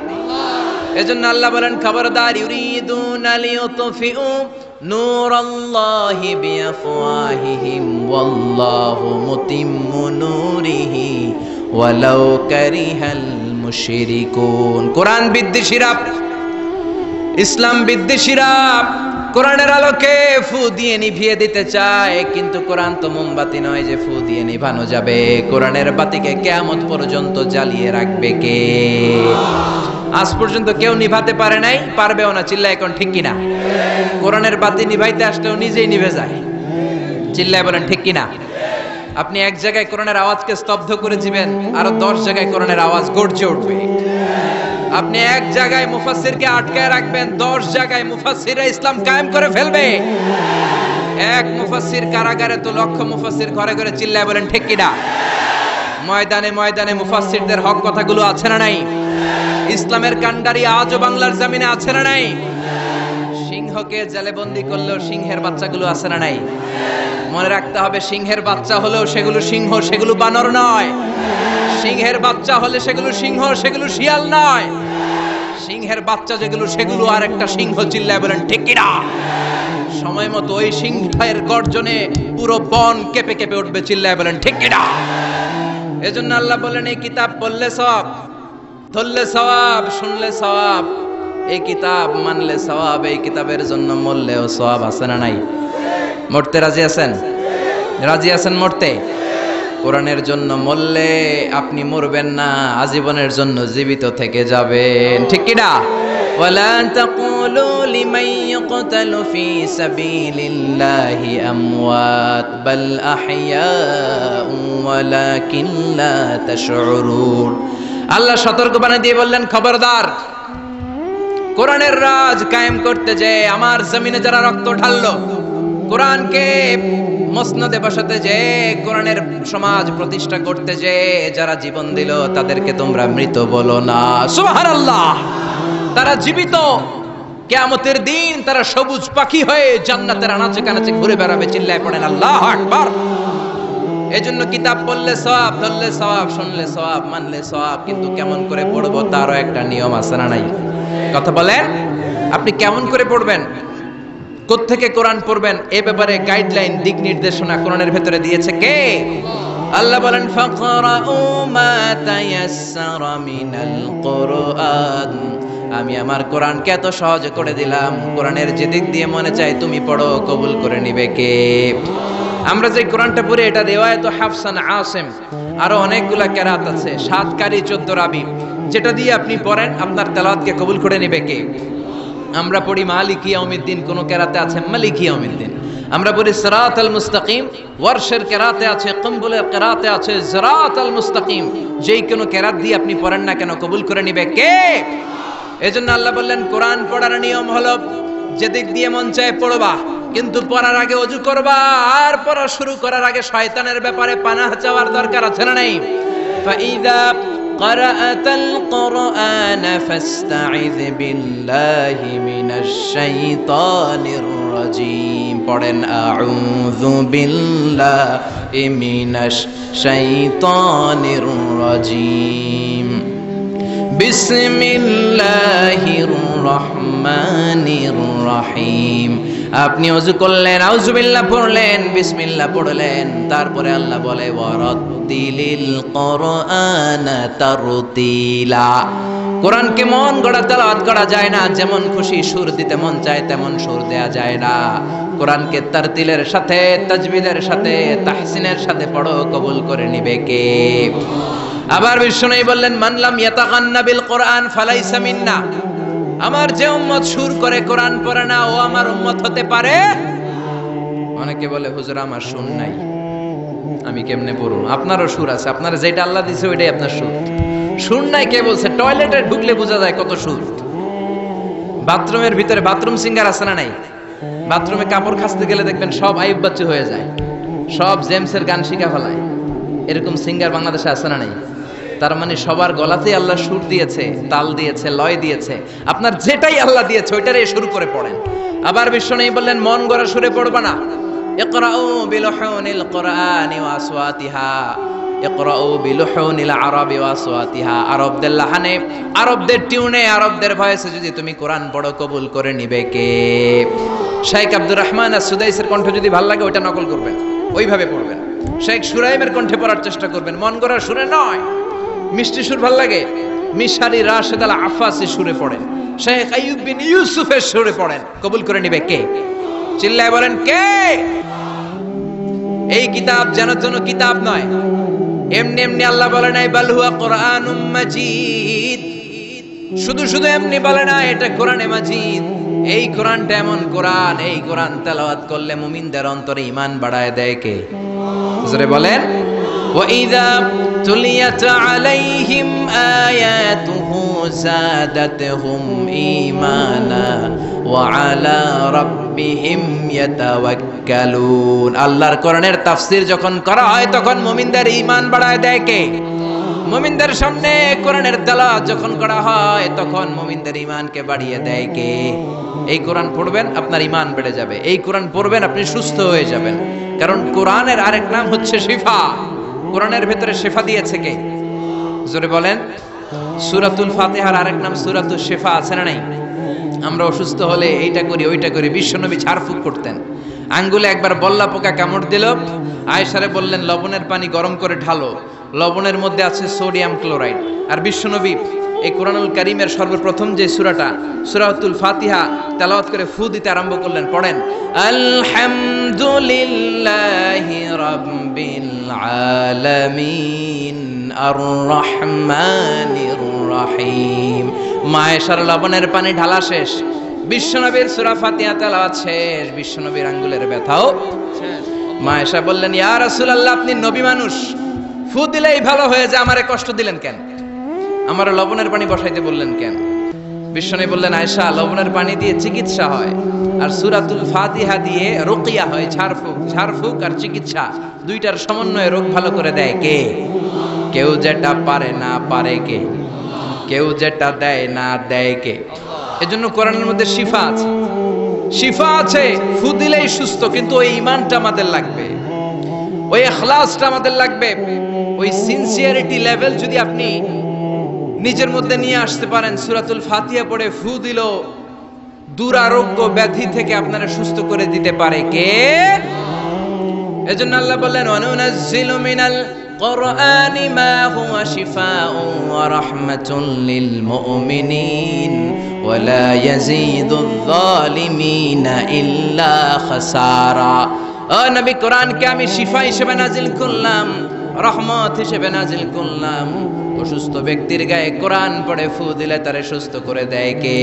এজন্য আল্লাহ বলেন খবরদার, ইউরিদুনা লিয়ুতফিউ নূরাল্লাহি বিআফওয়াহিহিম ওয়াল্লাহু মুতিম্মু নূরিহি ওয়ালাউ কারিহাল মুশরিকুন। কোরআন বিদ্বেষীরা, ইসলাম বিদ্বেষীরা কোরআনের আলোকে ফু দিয়ে নিভিয়ে দিতে চায়, কিন্তু কোরআন তো মোমবাতি নয় যে ফু দিয়ে নিভানো যাবে। কোরআনের বাতিকে কিয়ামত পর্যন্ত জ্বালিয়ে রাখবে কে? আজ পর্যন্ত কেউ নিভাতে পারে নাই, পারবেও না। চিল্লায় এখন ঠিক কিনা? কোরআনের বাতি নিভাইতে আসলেও নিজেই নিভে যায়। চিল্লায় বলেন ঠিক কিনা? আপনি এক জায়গায় কোরআনের আওয়াজকে স্তব্ধ করে দিবেন, আরো 10 জায়গায় কোরআনের আওয়াজ গর্জে উঠবে। আপনি এক জায়গায় মুফাসসিরকে আটকায় রাখবেন, 10 জায়গায় মুফাসসিররা ইসলাম কায়েম করে ফেলবে। এক মুফাসসির কারাগারে তো লক্ষ মুফাসসির ঘরে ঘরে। চিল্লায় বলেন ঠিক কিনা? ময়দানে ময়দানে মুফাসসিরদের হক কথাগুলো আছে না নাই? ইসলামের কান্ডারি আজও বাংলার জমিনে আছে না নাই? সিংহকে জেলে বন্দী করলেও সিংহের বাচ্চাগুলো আছে না নাই? মনে রাখতে হবে, সিংহের বাচ্চা হলেও সেগুলো সিংহ, সেগুলো বানর নয়। সিংহের বাচ্চা হলে সেগুলো সিংহ, সেগুলো শিয়াল নয়। সিংহের বাচ্চা যেগুলো সেগুলো আর একটা সিংহ। চিল্লায় বলেন ঠিক কিনা? সময় মতো ওই সিংহের গর্জনে পুরো বন কেঁপে কেঁপে উঠবে। চিল্লায় বলেন ঠিক কিনা? এজন্য আল্লাহ বলেন এই কিতাব পড়লে সওয়াব, ধরলে সওয়াব, শুনলে সওয়াব, এই কিতাব মানলে সওয়াব। এই কিতাবের জন্য মরলেও সওয়াব আছে না নাই? মরতে রাজি আছেন? রাজি আছেন মরতে? কোরআনের জন্য মরলে আপনি মরবেন না, আজীবনের জন্য জীবিত থেকে যাবেন। ঠিক কিনা? ওয়ালা তাকুলু লিমান ইয়াকতালু ফি সাবিলিল্লাহি আমওয়াত বাল আহইয়াউ ওয়ালাকিন লা তাশউরুন। আল্লাহ সতর্ক বানিয়ে দিয়ে বললেন খবরদার, কোরআনের রাজ কায়েম করতে যে আমার জমিনে যারা রক্ত ঢাললো, কোরআনকে মসনদে বসাতে যে, কোরআনের সমাজ প্রতিষ্ঠা করতে যে যারা জীবন দিল, তাদেরকে তোমরা মৃত বলো না। সুবহানাল্লাহ। তারা জীবিত, কিয়ামতের দিন তারা সবুজ পাখি হয়ে জান্নাতের আনাচে কানাচে ঘুরে বেড়াবে। চিল্লায় পড়েন আল্লাহু আকবার। এজন্য কিতাব পড়লে সওয়াব, ধরলে সওয়াব, শুনলে সওয়াব, মানলে সওয়াব, কিন্তু কেমন করে পড়বো তারও একটা নিয়ম আছে না নাই? কথা বলেন, আপনি কেমন করে পড়বেন, কোত্থেকে কোরআন পড়বেন, এ ব্যাপারে গাইডলাইন, দিক নির্দেশনা কোরআনের ভেতরে দিয়েছে কে? আল্লাহ বলেন ফাকরাউ মা তায়াসসারা মিনাল কুরআন। আমি আমার কোরআনকে এত সহজ করে দিলাম, কোরআনের যে দিক দিয়ে মনে চায় তুমি পড়ো, কবুল করে নিবে কে? আমরা যে কোরআনটা পড়ি এটা রিওয়ায়াত হাফসান আসিম, আরো অনেকগুলা কেরাত আছে, 7 কারি 14 রাবি, যেটা দিয়ে আপনি পড়েন আপনার তেলাওয়াতকে কবুল করে নিবে কে? আমরা পড়ি মালিকি ইয়াউমিদ্দিন, কোন কেরাতে আছে মালিকি ইয়াউমিদ্দিন। আমরা পড়ি সিরাতাল মুস্তাকিম, ওয়ারশের কেরাতে আছে, কম্বুলের কেরাতে আছে সিরাতাল মুস্তাকিম। যেই কোনো কেরাত দিয়ে আপনি পড়েন না কেন, কবুল করে নিবে কে? এজন্য আল্লাহ বললেন কোরআন পড়ার নিয়ম হলো যেদিক দিয়ে মন চায় পড়বা, কিন্তু পড়ার আগে ওযু করবা, আর পড়া শুরু করার আগে শয়তানের ব্যাপারে পানাহ চাওয়ার দরকার আছে না নাই? ফাইদা ক্বারাআতাল কুরআনা ফাস্তাইয বিল্লাহি মিনাশ শাইতানির রাজীম। পড়েন আউযু বিল্লাহি মিনাশ শাইতানির রাজীম। বিসমিল্লাহির রহমানির রহিম। আপনি ওযু করলেন, আউযুবিল্লাহ পড়লেন, বিসমিল্লাহ পড়লেন, তারপরে আল্লাহ বলে ওয়ারাত্তিলিল কুরআনা তারতিলা। কোরআনকে মন গড়া তেলাওয়াত করা যায় না, যেমন খুশি সুর দিতে মন চায় তেমন সুর দেয়া যায় না। কোরআনকে তারতিলের সাথে, তাজবিদের সাথে, তাহসিনের সাথে পড়ো, কবুল করে নিবে কে? আবার বিষ্ণু বললেন মান লাম ইয়াতাগান্না বিল কোরআন ফালাইসা মিন্না। আমার যে উম্মত সুর করে কোরআন পড়ে না, ও আমার উম্মত হতে পারে। অনেকে বলে হুজুর আমার সুর নাই, আমি কেমনে পড়ব? আপনারও সুর আছে, আপনার যেটা আল্লাহ দিয়েছে ওইটাই আপনার সুর। সুর নাই কে বলছে? টয়লেটে ঢুকলে বোঝা যায় কত সুর। বাথরুমের ভিতরে বাথরুম সিঙ্গার আছে না নাই? বাথরুমে কাপড় খাসতে গেলে দেখবেন সব আইব বাচ্চু হয়ে যায়, সব জেমসের গান শিখা ফেলায়। এরকম সিঙ্গার বাংলাদেশে আছে না নাই? তার মানে সবার গলাতেই আল্লাহ সুর দিয়েছে, তাল দিয়েছে, লয় দিয়েছে। আপনার যেটাই আল্লাহ দিয়েছে ওইটারে শুরু করে পড়েন। আবার বিষ্ণু বললেন মন গড়া সুরে পড়বা না। ইকরাউ বিলুহুনিল কুরআনি ওয়া আসওয়াতিহা, ইকরাউ বিলুহুনিল আরাবি ওয়া আসওয়াতিহা। আরবদের লাহানে, আরবদের টিউনে, আরবদের ভয়েসে যদি তুমি কোরআন পড়ো, কবুল করে নিবে কে? শেখ আব্দুর রহমান আস-সুদাইসের কণ্ঠ যদি ভালো লাগে ওইটা নকল করবেন, ওইভাবে পড়বেন। শেখ সুরাইমের কণ্ঠে পড়ার চেষ্টা করবেন, মন গড়া সুরে নয়। মিষ্টি সুর ভাল লাগে, মিশারি রাশেদ আল আফাসি সুরে পড়েন, শেখ আইয়ুব বিন ইউসুফের সুরে পড়েন, কবুল করে নিবে কে? চিল্লায় বলেন কে? এই কিতাব যেন কিতাব নয়, এমনি এমনি আল্লাহ বলে নাই বাল হুয়া কুরআনুম মাজিদ। শুধু শুধু এমনি বলে না এটা কোরআনে মাজিদ। এই কোরআনটা এমন কোরআন, এই কোরআন তেলাওয়াত করলে মুমিনদের অন্তরে ঈমান বাড়ায় দেয় কে? জোরে বলেন। وَإِذَا تُلِيَتْ عَلَيْهِمْ آيَاتُهُ زَادَتْهُمْ إِيمَانًا وَعَلَى رَبِّهِمْ يَتَوَكَّلُونَ। আল্লাহর কোরআনের তাফসীর যখন করা হয় তখন মুমিনদের ঈমান বাড়ায় দেয় কে? মুমিনদের সামনে কোরআনের তেলাওয়াত যখন করা হয় তখন মুমিনদের ঈমানকে বাড়িয়ে দেয় কে? এই কোরআন পড়বেন আপনার ঈমান বেড়ে যাবে, এই কোরআন পড়বেন আপনি সুস্থ হয়ে যাবেন। কারণ কোরআনের আরেক নাম হচ্ছে শিফা। কোরআনের ভেতরে শিফা দিয়েছে কে? জোরে বলেন। সূরাতুল ফাতিহার আরেক নাম সূরাতুশ শিফা, আছে না নাই? আমরা অসুস্থ হলে এইটা করি ওইটা করি, বিশ্বনবী ঝাড়ফুঁক করতেন। আঙ্গুলে একবার বল্লা পোকা কামড় দিল, আয়েশারে বললেন লবণের পানি গরম করে ঢালো, লবণের মধ্যে আছে সোডিয়াম ক্লোরাইড। আর বিশ্বনবী এই কোরআনুল কারীমের সর্বপ্রথম যে সূরাটা সূরাতুল ফাতিহা তেলাওয়াত করে ফু দিতে আরম্ভ করলেন। পড়েন আলহামদুলিল্লাহি রাব্বিল আলামিন আর রহমানির রহিম। মায়েশার লবণের পানি ঢালা শেষ, বিশ্বনবীর সূরা ফাতিহা তেলাওয়াত শেষ, বিশ্বনবীর আঙ্গুলের ব্যথাও শেষ। মায়েশা বললেন ইয়া রাসূলুল্লাহ আপনি নবী মানুষ, ফু দিলেই ভালো হয়ে যায়, আমারে কষ্ট দিলেন কেন? আমার লবণের পানি বসাইতে বললেন কেন? বিশ্বনবী বললেন, আয়েশা, লবণের পানি দিয়ে চিকিৎসা হয় আর সূরাতুল ফাতিহা দিয়ে রুকিয়া হয়, ঝাড়ফুঁক আর চিকিৎসা, দুইটার সমন্বয়ে রোগ ভালো করে দেয় কে? কেউ যেটা পারে না পারে কে? কেউ যেটা দেয় না দেয় কে? এজন্য কোরআনের মধ্যে শিফা আছে, শিফা আছে। ফু দিলেই সুস্থ, কিন্তু ওই ঈমানটা আমাদের লাগবে, ওই ইখলাসটা আমাদের লাগবে, ওই সিনসিয়ারিটি লেভেল যদি আপনি নিজের মধ্যে নিয়ে আসতে পারেন, সূরাতুল ফাতিহা পড়ে ফু দিল দুরারোগ্য ব্যাধি থেকে আপনারা সুস্থ করে দিতে পারে কে? এজন্য আল্লাহ বললেন, ওয়ানুনাজ্জিলু মিনাল কুরআনি মা হুয়া শিফাউন ওয়া রাহমাতুল লিল মুমিনিন ওয়া লা ইয়াজিদুয যালিমিনা ইল্লা খাসারা। ও নবী, কোরআনকে আমি শিফা হিসেবে নাজিল করলাম, রহমত হিসেবে নাজিল করলাম। অসুস্থ ব্যক্তির গায়ে কোরআন পড়ে ফু দিলে তারে সুস্থ করে দেয় কে?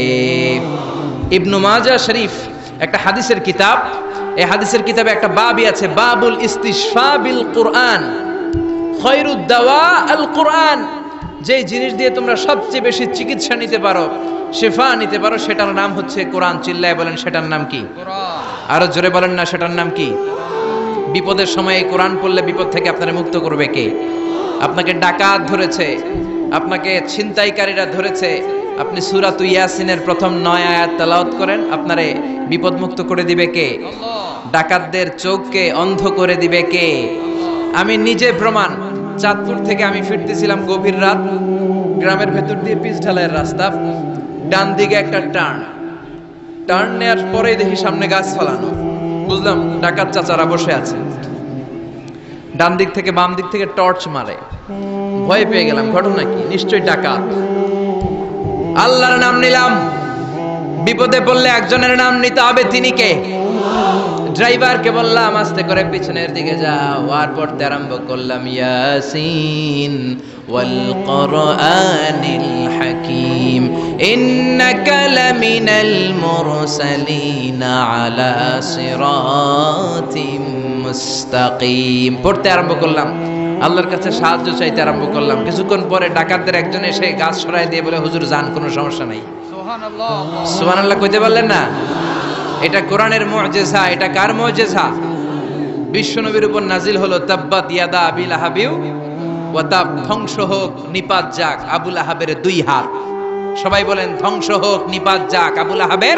ইবনু মাজাহ শরীফ একটা হাদিসের কিতাব, এই হাদিসের কিতাবে একটা বাবই আছে, বাবুল ইস্তিশফা বিল কুরআন, খায়রুদ দাওয়া আল কুরআন। যে জিনিস দিয়ে তোমরা সবচেয়ে বেশি চিকিৎসা নিতে পারো, শিফা নিতে পারো, সেটার নাম হচ্ছে কোরআন। চিল্লায় বলেন, সেটার নাম কি? কোরআন। আরো জোরে বলেন না, সেটার নাম কি? বিপদের সময় কোরআন পড়লে বিপদ থেকে আপনারা মুক্ত করবে কে? আপনাকে ডাকাত ধরেছে, আপনাকে ছিনতাইকারীরা ধরেছে, আপনি সূরাত ইয়াসিনের প্রথম 9 আয়াত তেলাওয়াত করেন, আপনারে বিপদ মুক্ত করে দিবে কে? ডাকাতদের চোখকে অন্ধ করে দিবে কে? আমি নিজে প্রমাণ। চাঁদপুর থেকে আমি ফিরতেছিলাম গভীর রাত, গ্রামের ভেতর দিয়ে পিচ ঢালাইয়ের রাস্তা, ডান দিকে একটা টার্ন নেওয়ার পরেই দেখি সামনে গাছ ফলানো, বুঝলাম ডাকাত চাচারা বসে আছে। ডান দিক থেকে বাম দিক থেকে টর্চ মারে, ভয় পেয়ে গেলাম, ঘটনা কি? নিশ্চয়ই ডাকাত। আল্লাহর নাম নিলাম, বিপদে পড়লে একজনের নাম নিতে হবে, তিনি কে? ড্রাইভারকে বললাম আস্তে করে পিছনের দিকে যাও, আর পড়তে আরম্ভ করলাম, ইয়াসিন ওয়াল কুরআনিল হাকীম ইন্নাকা লামিনাল মুরসালিন আলা সিরাতিম মুস্তাকিম। পড়তে আরম্ভ করলাম, আল্লাহর কাছে সাহায্য চাইতে আরম্ভ করলাম। কিছুক্ষণ পরে ডাকাতদের একজন এসে গাছ সরাই দিয়ে বলে, হুজুর যান, কোনো সমস্যা নাই। সুবহানাল্লাহ, সুবহানাল্লাহ কইতে পারলেন না? এটা কোরআনের মুজিজা। এটা কার মুজিজা? বিশ্বনবীর উপর নাজিল হলো, তাব্বাত ইয়াদা আবি লাহাবিউ ওয়া তাব, ধ্বংস হোক নিপাত যাক আবু লাহাবের 2 হাত। সবাই বলেন, ধ্বংস হোক নিপাত যাক আবু লাহাবের।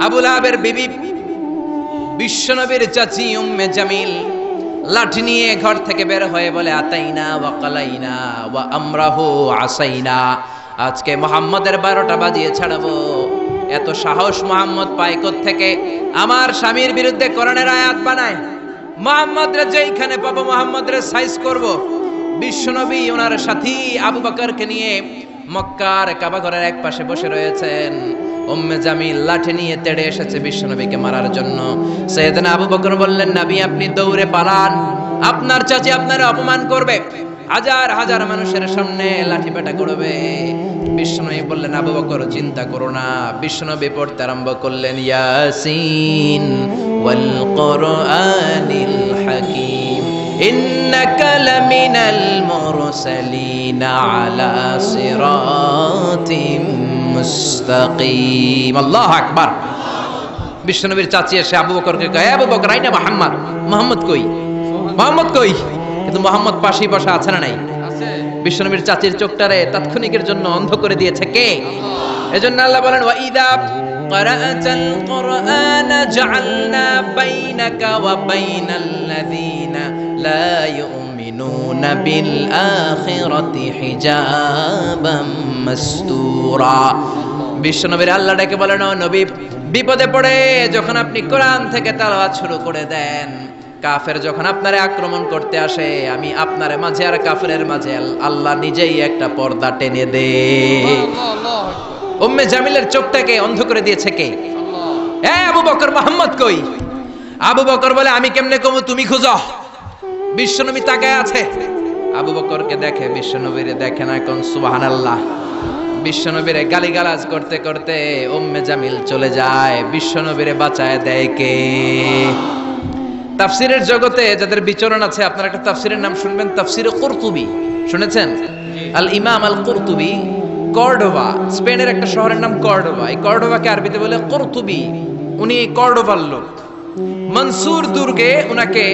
আবু লাহাবের বিবি বিশ্বনবীর চাচি উম্মে জামিল লাঠি নিয়ে ঘর থেকে বের হয়ে বলে, আতাইনা ওয়া কালাইনা ওয়া আমরাহু আসাইনা, আজকে মুহাম্মাদের 12টা বাজিয়ে ছাড়াবো। এত সাহস মুহাম্মদ পায় কোত্থেকে? আমার স্বামীর বিরুদ্ধে কোরআনের আয়াত বানায়। মুহাম্মদরে যেইখানে পাবো মুহাম্মদরে সাইজ করব। বিশ্বনবী ওনার সাথী আবু বকরকে নিয়ে মক্কার কাবা ঘরের এক পাশে বসে রয়েছেন। উম্মে জামিল লাঠি নিয়ে তেড়ে এসেছে বিশ্বনবীকে মারার জন্য। সাইয়েদনা আবু বকর বললেন, নবী আপনি দৌড়ে পালান, আপনার চাচি আপনারে অপমান করবে, হাজার হাজার মানুষের সামনে লাঠি পেটা করবে। বিশ্বনবী বললেন, আবু বকর চিন্তা করো না। বিশ্বনবী পড়তে আরম্ভ করলেন, ইয়াসিন ওয়াল কুরআনিল হাকীম ইন্নাকা লামিনাল মুরসালিন আলা সিরাতিম মুস্তাকিম। আল্লাহু আকবার। বিশ্বনবীর চাচি এসে আবু বকরকে কয়, আবু বকর, আইনা মুহাম্মদ, মুহাম্মদ কই? মুহাম্মদ কই? কিন্তু মুহাম্মদ পাশেই বসা আছে না নাই? আছে। বিশ্বনবীর চাচির চোখটারে তাৎক্ষণিকের জন্য অন্ধ করে দিয়েছে কে? এজন্য আল্লাহ বলেন, ওয়া ইযা ক্বারাআতাল কুরআনা জাআলনা বাইনাকা ওয়া বাইনাল লাযিনা লা ইউমিনুনা বিল আখিরাতি হিজাবাম মাসতুরা। বিশ্বনবীর আল্লাহ ডেকে বলেন, ও নবী, বিপদে পড়ে যখন আপনি কোরআন থেকে তেলাওয়াত শুরু করে দেন, কাফের যখন আপনারে আক্রমণ করতে আসে, আমি আপনার মাঝে আর কাফেরের মাঝে আল্লাহ নিজেই একটা পর্দা টেনে দে। উম্মে জামিলের চোখটাকে অন্ধ করে দিয়েছে কে? আল্লাহ। আবু বকর, মুহাম্মদ কই? আবু বকর বলে, আমি কেমনে কমু, তুমি খুঁজো। বিশ্বনবী তাকায় আছে, আবু বকরকে দেখে, বিশ্বনবীরে দেখে না। কোন সুবহানাল্লাহ। বিশ্বনবীরে গালিগালাজ করতে করতে উম্মে জামিল চলে যায়। বিশ্বনবীরে বাঁচায় দেয় কে? তাফসিরের জগতে যাদের বিচরণ আছে, আপনারা একটা তাফসিরের নাম শুনবেন, তাফসিরে কুরতুবী। শুনেছেন? আল ইমাম আল কুরতুবী কর্ডোবা, স্পেনের একটা শহরের নাম কর্ডোবা। এই কর্ডোবাকে আরবিতে বলে কুরতুবি। উনি কর্ডোবার লোক। মনসুর দুর্গে উনাকে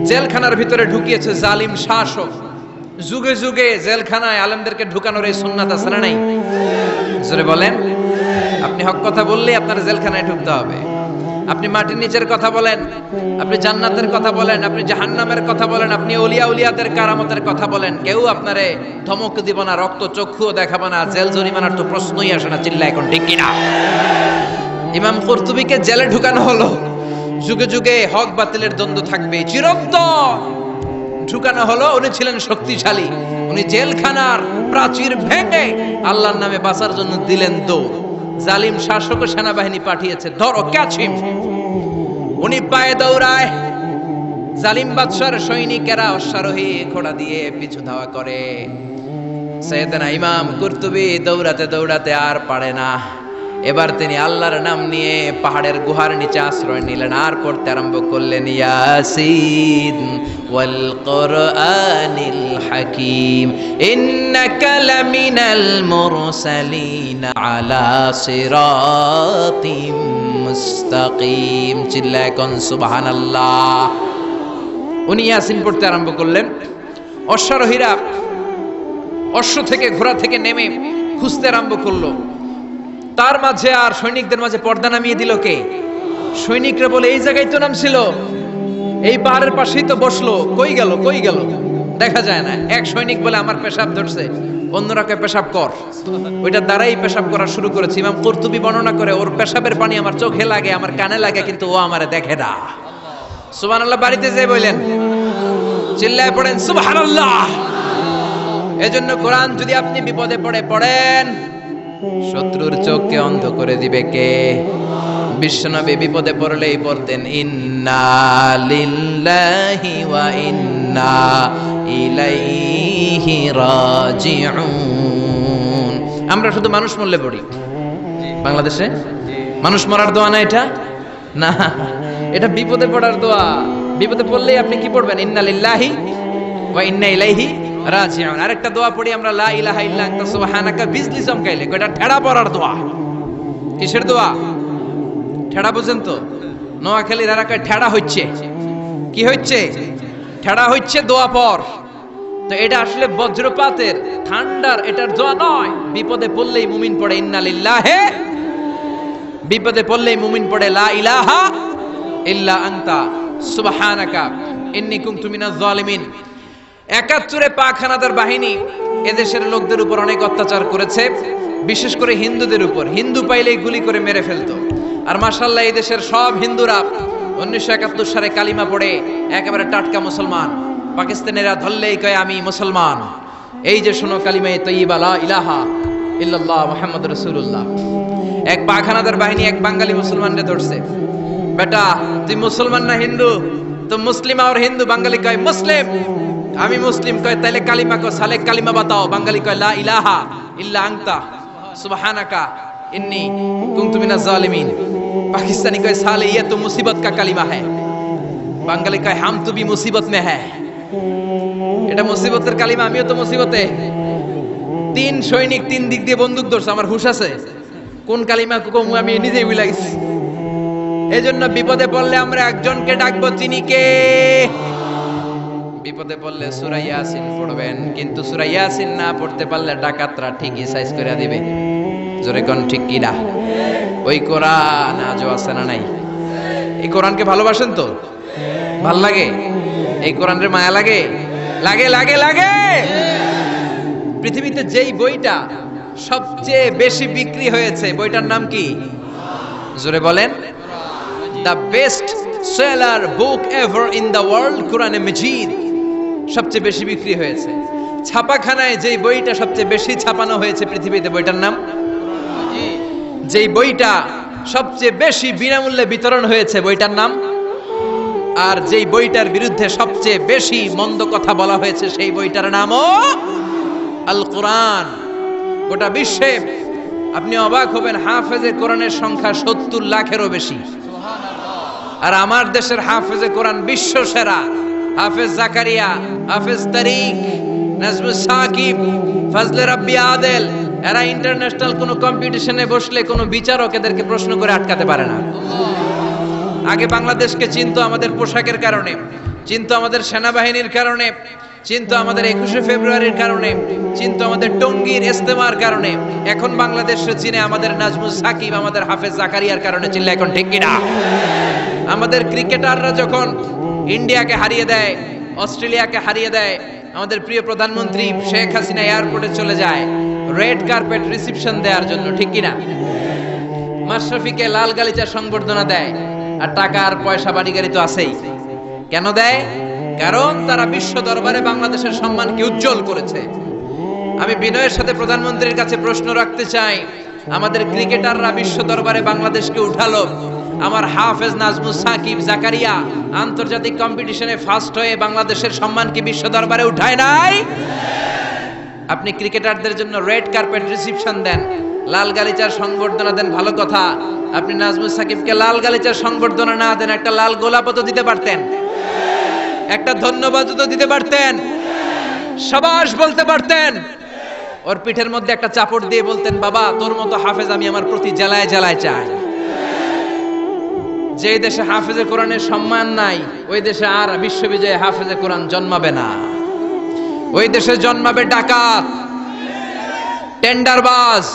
জেলখানার ভিতরে ঢুকিয়েছে জালিম শাসক। যুগে যুগে জেলখানায় আলেমদেরকে ঢুকানোর এই সুন্নাত আছে না নাই? জোরে বলেন। আপনি হক কথা বললে আপনার জেলখানায় ঢুকতে হবে। আপনি মাটির নিচের কথা বলেন, আপনি জান্নাতের কথা বলেন, আপনি জাহান্নামের কথা বলেন, আপনি ওলিয়া উলিয়াদের কারামতের কথা বলেন, কেউ আপনারে ধমক দিব না, রক্ত চক্ষুও দেখাবো না, জেল জরিমানার তো প্রশ্নই আসে না। চিল্লা এখন ঠিক কিনা? ইমাম কুরতুবীকে জেলে ঢুকানো হলো। যুগে যুগে হক বাতিলের দ্বন্দ্ব থাকবে, চিরন্তন ঢুকানো হলো। উনি ছিলেন শক্তিশালী। উনি জেলখানার প্রাচীর ভেঙে আল্লাহর নামে বাঁচার জন্য দিলেন দৌড়। জালিম শাসক ও সেনাবাহিনী পাঠিয়েছে, ধরো ক্যাচ হিম। উনি পায়ে দৌড়ায়, জালিম বাদশার সৈনিকেরা অশ্বারোহী ঘোড়া দিয়ে পিছু ধাওয়া করে। সাইয়েদনা ইমাম কুরতুবী দৌড়াতে দৌড়াতে আর পারে না। এবার তিনি আল্লাহর নাম নিয়ে পাহাড়ের গুহার নিচে আশ্রয় নিলেন, আর পড়তে আরম্ভ করলেন ইয়াসিন ওয়াল কুরআনিল হাকীম ইন্নাকা লামিনাল মুরসালিন আলা সিরাতিম মুস্তাকিম। চিল্লায় কোন সুবহানাল্লাহ। উনি ইয়াসিন পড়তে আরম্ভ করলেন। অশ্বারোহীরা অশ্ব থেকে ঘোড়া থেকে নেমে খুঁজতে আরম্ভ করলো। তার মাঝে আর সৈনিকদের মাঝে পর্দা নামিয়ে দিল কে? সৈনিকরা বলে এই জায়গায় তো নামছিল, এই পাহাড়ের পাশেই তো বসলো, কই গেল কই গেল, দেখা যায় না। এক সৈনিক বলে আমার পেশাব ধরছে, অন্যরা কে পেশাব কর। ওইটার দ্বারাই পেশাব করা শুরু করেছে। ইমাম কুরতুবী বর্ণনা করে, ওর পেশাবের পানি আমার চোখে লাগে, আমার কানে লাগে, কিন্তু ও আমারে দেখে না। সুবহানাল্লাহ। বাড়িতে যেয়ে বললেন, চিল্লায় পড়েন সুবহানাল্লাহ। এজন্য কোরআন যদি আপনি বিপদে পড়ে পড়েন, শত্রুর চোখকে অন্ধ করে দিবে কে? বিশ্বনবী বিপদে পড়লেই পড়তেন ইন্না লিল্লাহি ওয়া ইন্না ইলাইহি রাজিউন। আমরা শুধু মানুষ মরলে পড়ি বাংলাদেশে। মানুষ মরার দোয়া না এটা, না, এটা বিপদে পড়ার দোয়া। বিপদে পড়লেই আপনি কি পড়বেন? ইন্না লিল্লাহি ওয়া ইন্না ইলাইহি রাজিউন। আরেকটা দোয়া পড়ি আমরা, লা ইলাহা ইল্লা আনতা সুবহানাকা, বিজলি চমকাইলে। এটা ঠেড়া পড়ার দোয়া। কিসের দোয়া? ঠেড়া বুঝেন তো? নোয়াখালীর এলাকায় ঠেড়া হচ্ছে। কি হচ্ছে? ঠেড়া হচ্ছে দোয়া পর। তো এটা আসলে বজ্রপাতের ঠান্ডার এটার দোয়া নয়। বিপদে পড়লেই মুমিন পড়ে ইন্না লিল্লাহি, বিপদে পড়লেই মুমিন পড়ে লা ইলাহা ইল্লা আনতা সুবহানাকা ইন্নী কুনতু মিনাজ জালিমিন। ৭১ পাক হানাদার বাহিনী এদেশের লোকদের উপর অনেক অত্যাচার করেছে, বিশেষ করে হিন্দুদের উপর। হিন্দু পাইলেই গুলি করে মেরে ফেলতো। আর মাশাআল্লাহ এই দেশের সব হিন্দুরা ১৯৭১ সালে কালিমা পড়ে একেবারে টাটকা মুসলমান। পাকিস্তানিরা ধরলেই কয় আমি মুসলমান। এই যে শোনো কালিমায়ে তাইয়্যিবা লা ইলাহা ইল্লাল্লাহ মুহাম্মাদুর রাসূলুল্লাহ। এক পাক হানাদার বাহিনী এক বাঙালি মুসলমানকে ধরছে। বেটা তুই মুসলমান না হিন্দু? তো মুসলিম আর হিন্দু। বাঙালি কয় মুসলিম। আমি মুসলিম। কয় তাইলে কালিমা কো, সালে কালিমা বাতাও। বাঙালি কয় লা ইলাহা ইল্লা আনতা সুবহানাকা ইন্নী কুনতু মিনাজ জালিমিন। পাকিস্তানি কয় সালে ये तो मुसीबत का कलिमा है। বাঙালি কয় हम तो भी मुसीबत में है। এটা মুসিবতের কালিমা, আমিও তো মুসিবতে। ৩ সৈনিক ৩ দিক দিয়ে বন্দুক ধরছে। আমার হুঁশ আছে কোন কালিমা কম, আমি নিজেই ভুলে গেছি। এজন্য বিপদে পড়লে আমরা একজনকে ডাকবো, চিনি কে? বিপদে পড়লে সূরা ইয়াসিন পড়বেন। কিন্তু সূরা ইয়াসিন না পড়তে পারলে ডাকাতরা ঠিকই সাইজ করে দিবে। জোরে কোন ঠিক কি না? ওই কোরআন আজও আছে না নাই? এই কোরআনকে ভালোবাসেন তো? ভাল লাগে? এই কোরআনের মায়া লাগে? লাগে লাগে লাগে। পৃথিবীতে যেই বইটা সবচেয়ে বেশি বিক্রি হয়েছে বইটার নাম কি? জোরে বলেন। The best seller book ever in the world, কোরআনে মাজিদ সবচেয়ে বেশি বিক্রি হয়েছে। ছাপাখানায় যেই বইটা সবচেয়ে বেশি ছাপানো হয়েছে পৃথিবীতে, বইটার নাম? যেই বইটা সবচেয়ে বেশি বিনামূল্যে বিতরণ হয়েছে, বইটার নাম? আর যেই বইটার বিরুদ্ধে সবচেয়ে বেশি মন্দ কথা বলা হয়েছে, সেই বইটার নামও আল কোরআন। গোটা বিশ্বে আপনি অবাক হবেন, হাফেজে কোরআনের সংখ্যা ৭০ লাখেরও বেশি। আর আমার দেশের হাফেজে কোরআন বিশ্ব সেরা। হাফেজ জাকারিয়া, হাফেজ তারিক, নাজমুস সাকিব, ফজলে রাব্বি আদেল, এরা ইন্টারন্যাশনাল কোনো কম্পিটিশনে বসলে কোনো বিচারক এদেরকে প্রশ্ন করে আটকাতে পারে না। আগে বাংলাদেশকে চিনতো আমাদের পোশাকের কারণে, চিনতো আমাদের সেনাবাহিনীর কারণে, চিনতো আমাদের 21শে ফেব্রুয়ারির কারণে, চিনতো আমাদের টঙ্গীর ইস্তেমার কারণে। এখন বাংলাদেশে চিনে আমাদের নাজমুল সাকিব, আমাদের হাফেজ জাকারিয়ার কারণে। চিল্লা এখন ঠিক কিনা? আমাদের ক্রিকেটাররা যখন ইন্ডিয়াকে হারিয়ে দেয়, অস্ট্রেলিয়াকে হারিয়ে দেয়, আমাদের প্রিয় প্রধানমন্ত্রী শেখ হাসিনা এয়ারপোর্টে চলে যায় রেড কার্পেট রিসেপশন দেওয়ার জন্য, ঠিক কিনা? মাশরাফিকে লাল গালিচা সংবর্ধনা দেয়, আর টাকা আর পয়সা বাড়ি গাড়ি তো আছেই। কেন দেয়? কারণ তারা বিশ্ব দরবারে বাংলাদেশের সম্মানকে উজ্জ্বল করেছে। আমি বিনয়ের সাথে প্রধানমন্ত্রীর কাছে প্রশ্ন রাখতে চাই, আমাদের ক্রিকেটাররা বিশ্ব দরবারে বাংলাদেশকে উঠালো, আমার হাফেজ নাজমুল সাকিব জাকারিয়া আন্তর্জাতিক কম্পিটিশনে ফার্স্ট হয়ে বাংলাদেশের সম্মানকে বিশ্ব দরবারে উঠায় নাই? আপনি ক্রিকেটারদের জন্য রেড কার্পেট রিসেপশন দেন, লাল গালিচার সংবর্ধনা দেন, ভালো কথা। আপনি নাজমুল সাকিবকে লাল গালিচার সংবর্ধনা না দেন, একটা লাল গোলাপও তো দিতে পারতেন, একটা ধন্যবাদ তো দিতে পারতেন, সাবাস বলতে পারতেন, ওর পিঠের মধ্যে একটা চাপড় দিয়ে বলতেন, বাবা তোর মতো হাফেজ আমি আমার প্রতি জেলায় জেলায় চাই। যে দেশে হাফেজে কোরআনের সম্মান নাই, ওই দেশে আর বিশ্ববিজয়ে হাফেজে কোরআন জন্মাবে না। ওই দেশে জন্মাবে ডাকাত, টেন্ডারবাজ,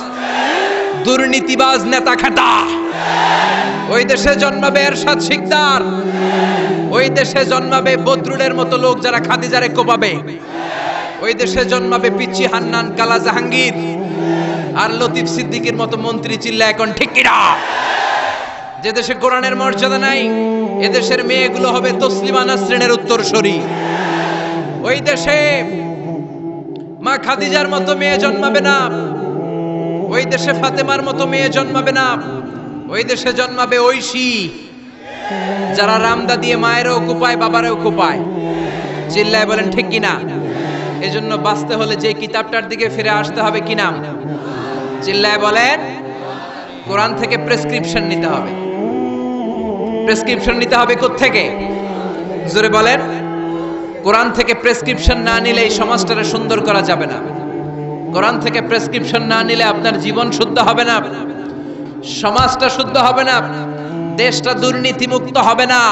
দুর্নীতিবাজ, নেতা খাটা। ওই দেশে জন্মাবে এরশাদ শিকদার, ওই দেশে জন্মাবে বদরুলের মতো লোক যারা খাদিজারে কোপাবে। ওই দেশে জন্মাবে পিচ্চি হান্নান, কালা জাহাঙ্গীর আর লতিফ সিদ্দিকীর মতো মন্ত্রী। চিল্লা এখন ঠিক কিনা? যে দেশে কোরআনের মর্যাদা নাই, এদেশের মেয়েগুলো হবে তসলিমা নাসরিনের উত্তরসূরি। ওই দেশে মা খাদিজার মতো মেয়ে জন্মাবে না, ওই দেশে ফাতেমার মতো মেয়ে জন্মাবে না। ওই দেশে জন্মাবে ঐশী, যারা রামদা দিয়ে মায়েরও কুপায়, বাবারও কুপায়। চিল্লায় বলেন ঠিক কিনা? এজন্য বাঁচতে হলে যে কিতাবটার দিকে ফিরে আসতে হবে, কি নাম? চিল্লায় বলেন। কোরআন থেকে প্রেসক্রিপশন নিতে হবে। প্রেসক্রিপশন নিতে হবে কোত্থেকে? জোরে বলেন। কোরআন থেকে প্রেসক্রিপশন না নিলে এই সমাজটাকে সুন্দর করা যাবে না। কোরআন থেকে প্রেসক্রিপশন না নিলে আপনার জীবন শুদ্ধ হবে না, সমাজটা শুদ্ধ হবে না, দেশটা দুর্নীতি মুক্ত হবে না।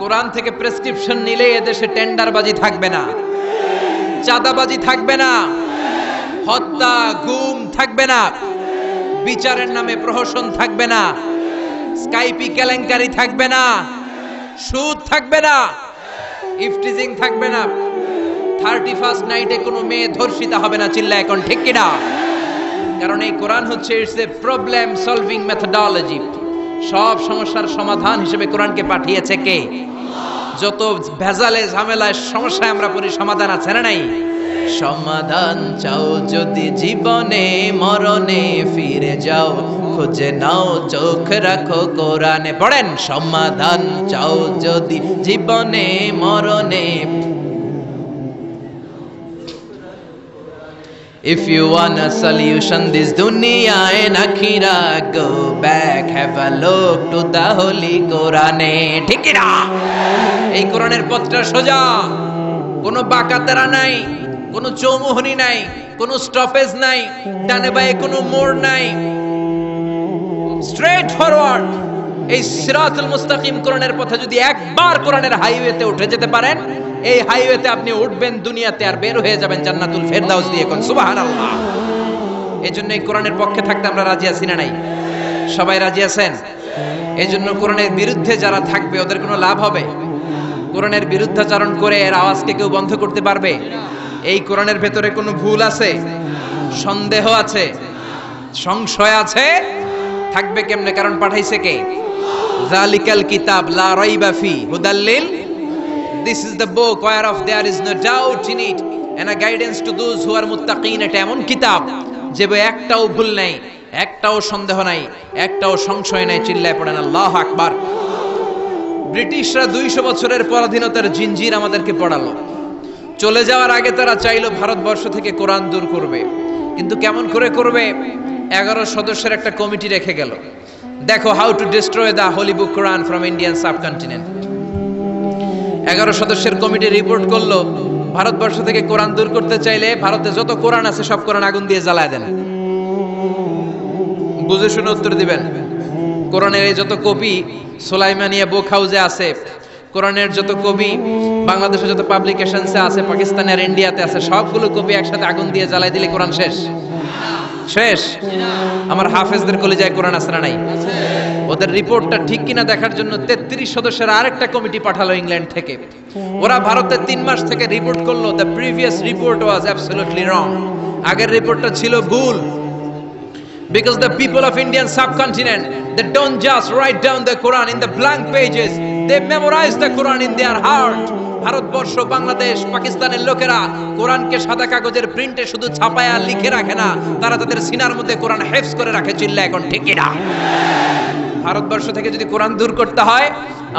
কোরআন থেকে প্রেসক্রিপশন নিলে এদেশে টেন্ডারবাজি থাকবে না, চাঁদাবাজি থাকবে না, হত্যা গুম থাকবে না, বিচারের নামে প্রহসন থাকবে না, স্কাইপি কেলেঙ্কারি থাকবে না, সুদ থাকবে না, ইফটিজিং থাকবে না, 31st নাইটে কোনো মেয়ে ধর্ষিতা হবে না। চিল্লা এখন ঠিক কিনা? কারণ এই কোরআন হচ্ছে it's a problem solving methodology. সব সমস্যার সমাধান হিসেবে কোরআনকে পাঠিয়েছে কে? যত ভেজালে ঝামেলায় সমস্যায় আমরা পড়ি, সমাধান আছে না নাই? সমাধান চাও যদি জীবনে, মরণে ফিরে যাও, খুঁজে নাও চোখ রাখো কোরআনে। পড়েন, সমাধান চাও যদি জীবনে, মরণে। If you want a solution this dunya and akhirah, go back, have a look to the holy Quran. ঠিক না? এই কোরআনের পথটা সোজা, কোনো বাঁকাতেরা নাই, কোনো চৌমুহনী নাই, কোনো স্টপেজ নাই, ডানে বাঁয়ে কোনো মোড় নাই, স্ট্রেট ফরওয়ার্ড। এই সিরাতুল মুস্তাকিম কোরআনের পথে যদি একবার কোরআনের হাইওয়েতে উঠে যেতে পারেন, এই হাইওয়েতে আপনি উঠবেন দুনিয়াতে, আর বের হয়ে যাবেন জান্নাতুল ফেরদাউস দিয়ে। কোন সুবহানাল্লাহ। এজন্য এই কোরআনের পক্ষে থাকতে আমরা রাজি আছি না নাই? সবাই রাজি আছেন? এজন্য কোরআনের বিরুদ্ধে যারা থাকবে ওদের কোনো লাভ হবে? কোরআনের বিরুদ্ধাচরণ করে এর আওয়াজকে কেউ বন্ধ করতে পারবে? এই কোরআনের ভেতরে কোনো ভুল আছে, সন্দেহ আছে, সংশয় আছে? থাকবে কেমনে? কারণ পাঠাইছে কে? যালিকাল কিতাব লা রাইবা ফি হুদাল লিল। This is the book whereof there is no doubt in it and a guidance to those who are muttaqin. এটা এমন কিতাব যে একটাও ভুল নাই, একটাও সন্দেহ নাই, একটাও সংশয় নাই। চিল্লায় পড়েন আল্লাহু আকবার। ব্রিটিশরা 200 বছরের পরাধীনতার জিঞ্জির আমাদেরকে পড়ালো। চলে যাওয়ার আগে তারা চাইলো ভারতবর্ষ থেকে কোরআন দূর করবে, কিন্তু কেমন করে করবে? 11 সদস্যের একটা কমিটি রেখে গেল। দেখো, how to destroy the holy book Quran from Indian subcontinent. 11 সদস্যের কমিটি রিপোর্ট করলো ভারতবর্ষ থেকে কোরআন দূর করতে চাইলে ভারতে যত কোরআন আছে সব কোরআন আগুন দিয়ে জ্বালায় দেন। বুঝে শুনে উত্তর দিবেন। কোরআনের এই যত কপি সুলাইমানিয়া বুক হাউসে আছে, কোরআনের যত কপি বাংলাদেশের যত পাবলিকেশনসে আছে, পাকিস্তানে আর ইন্ডিয়াতে আছে, সবগুলো কপি একসাথে আগুন দিয়ে জ্বালাই দিলে কোরআন শেষ? শেষ? আমার হাফেজদের কলিজায় কোরআন আছে না নাই? ওদের রিপোর্টটা ঠিক কিনা দেখার জন্য 33 সদস্যের আরেকটা কমিটি পাঠালো ইংল্যান্ড থেকে। ওরা ভারতে 3 মাস থেকে রিপোর্ট করলো, the previous report was absolutely রং। আগের রিপোর্টটা ছিল ভুল। Because the people of Indian subcontinent, they don't just write down the Quran in the blank pages, they memorize the Quran in their heart. Bharatvarsha, Bangladesh, পাকিস্তানের লোকেরা কোরআনকে সাদা কাগজের প্রিন্টে শুধু ছাপায়া লিখে রাখে না, তারা তাদের সিনার মধ্যে কোরআন হেফজ করে রাখে। চিল্লা এখন ঠিক কিনা? ভারতবর্ষ থেকে যদি কোরআন দূর করতে হয়,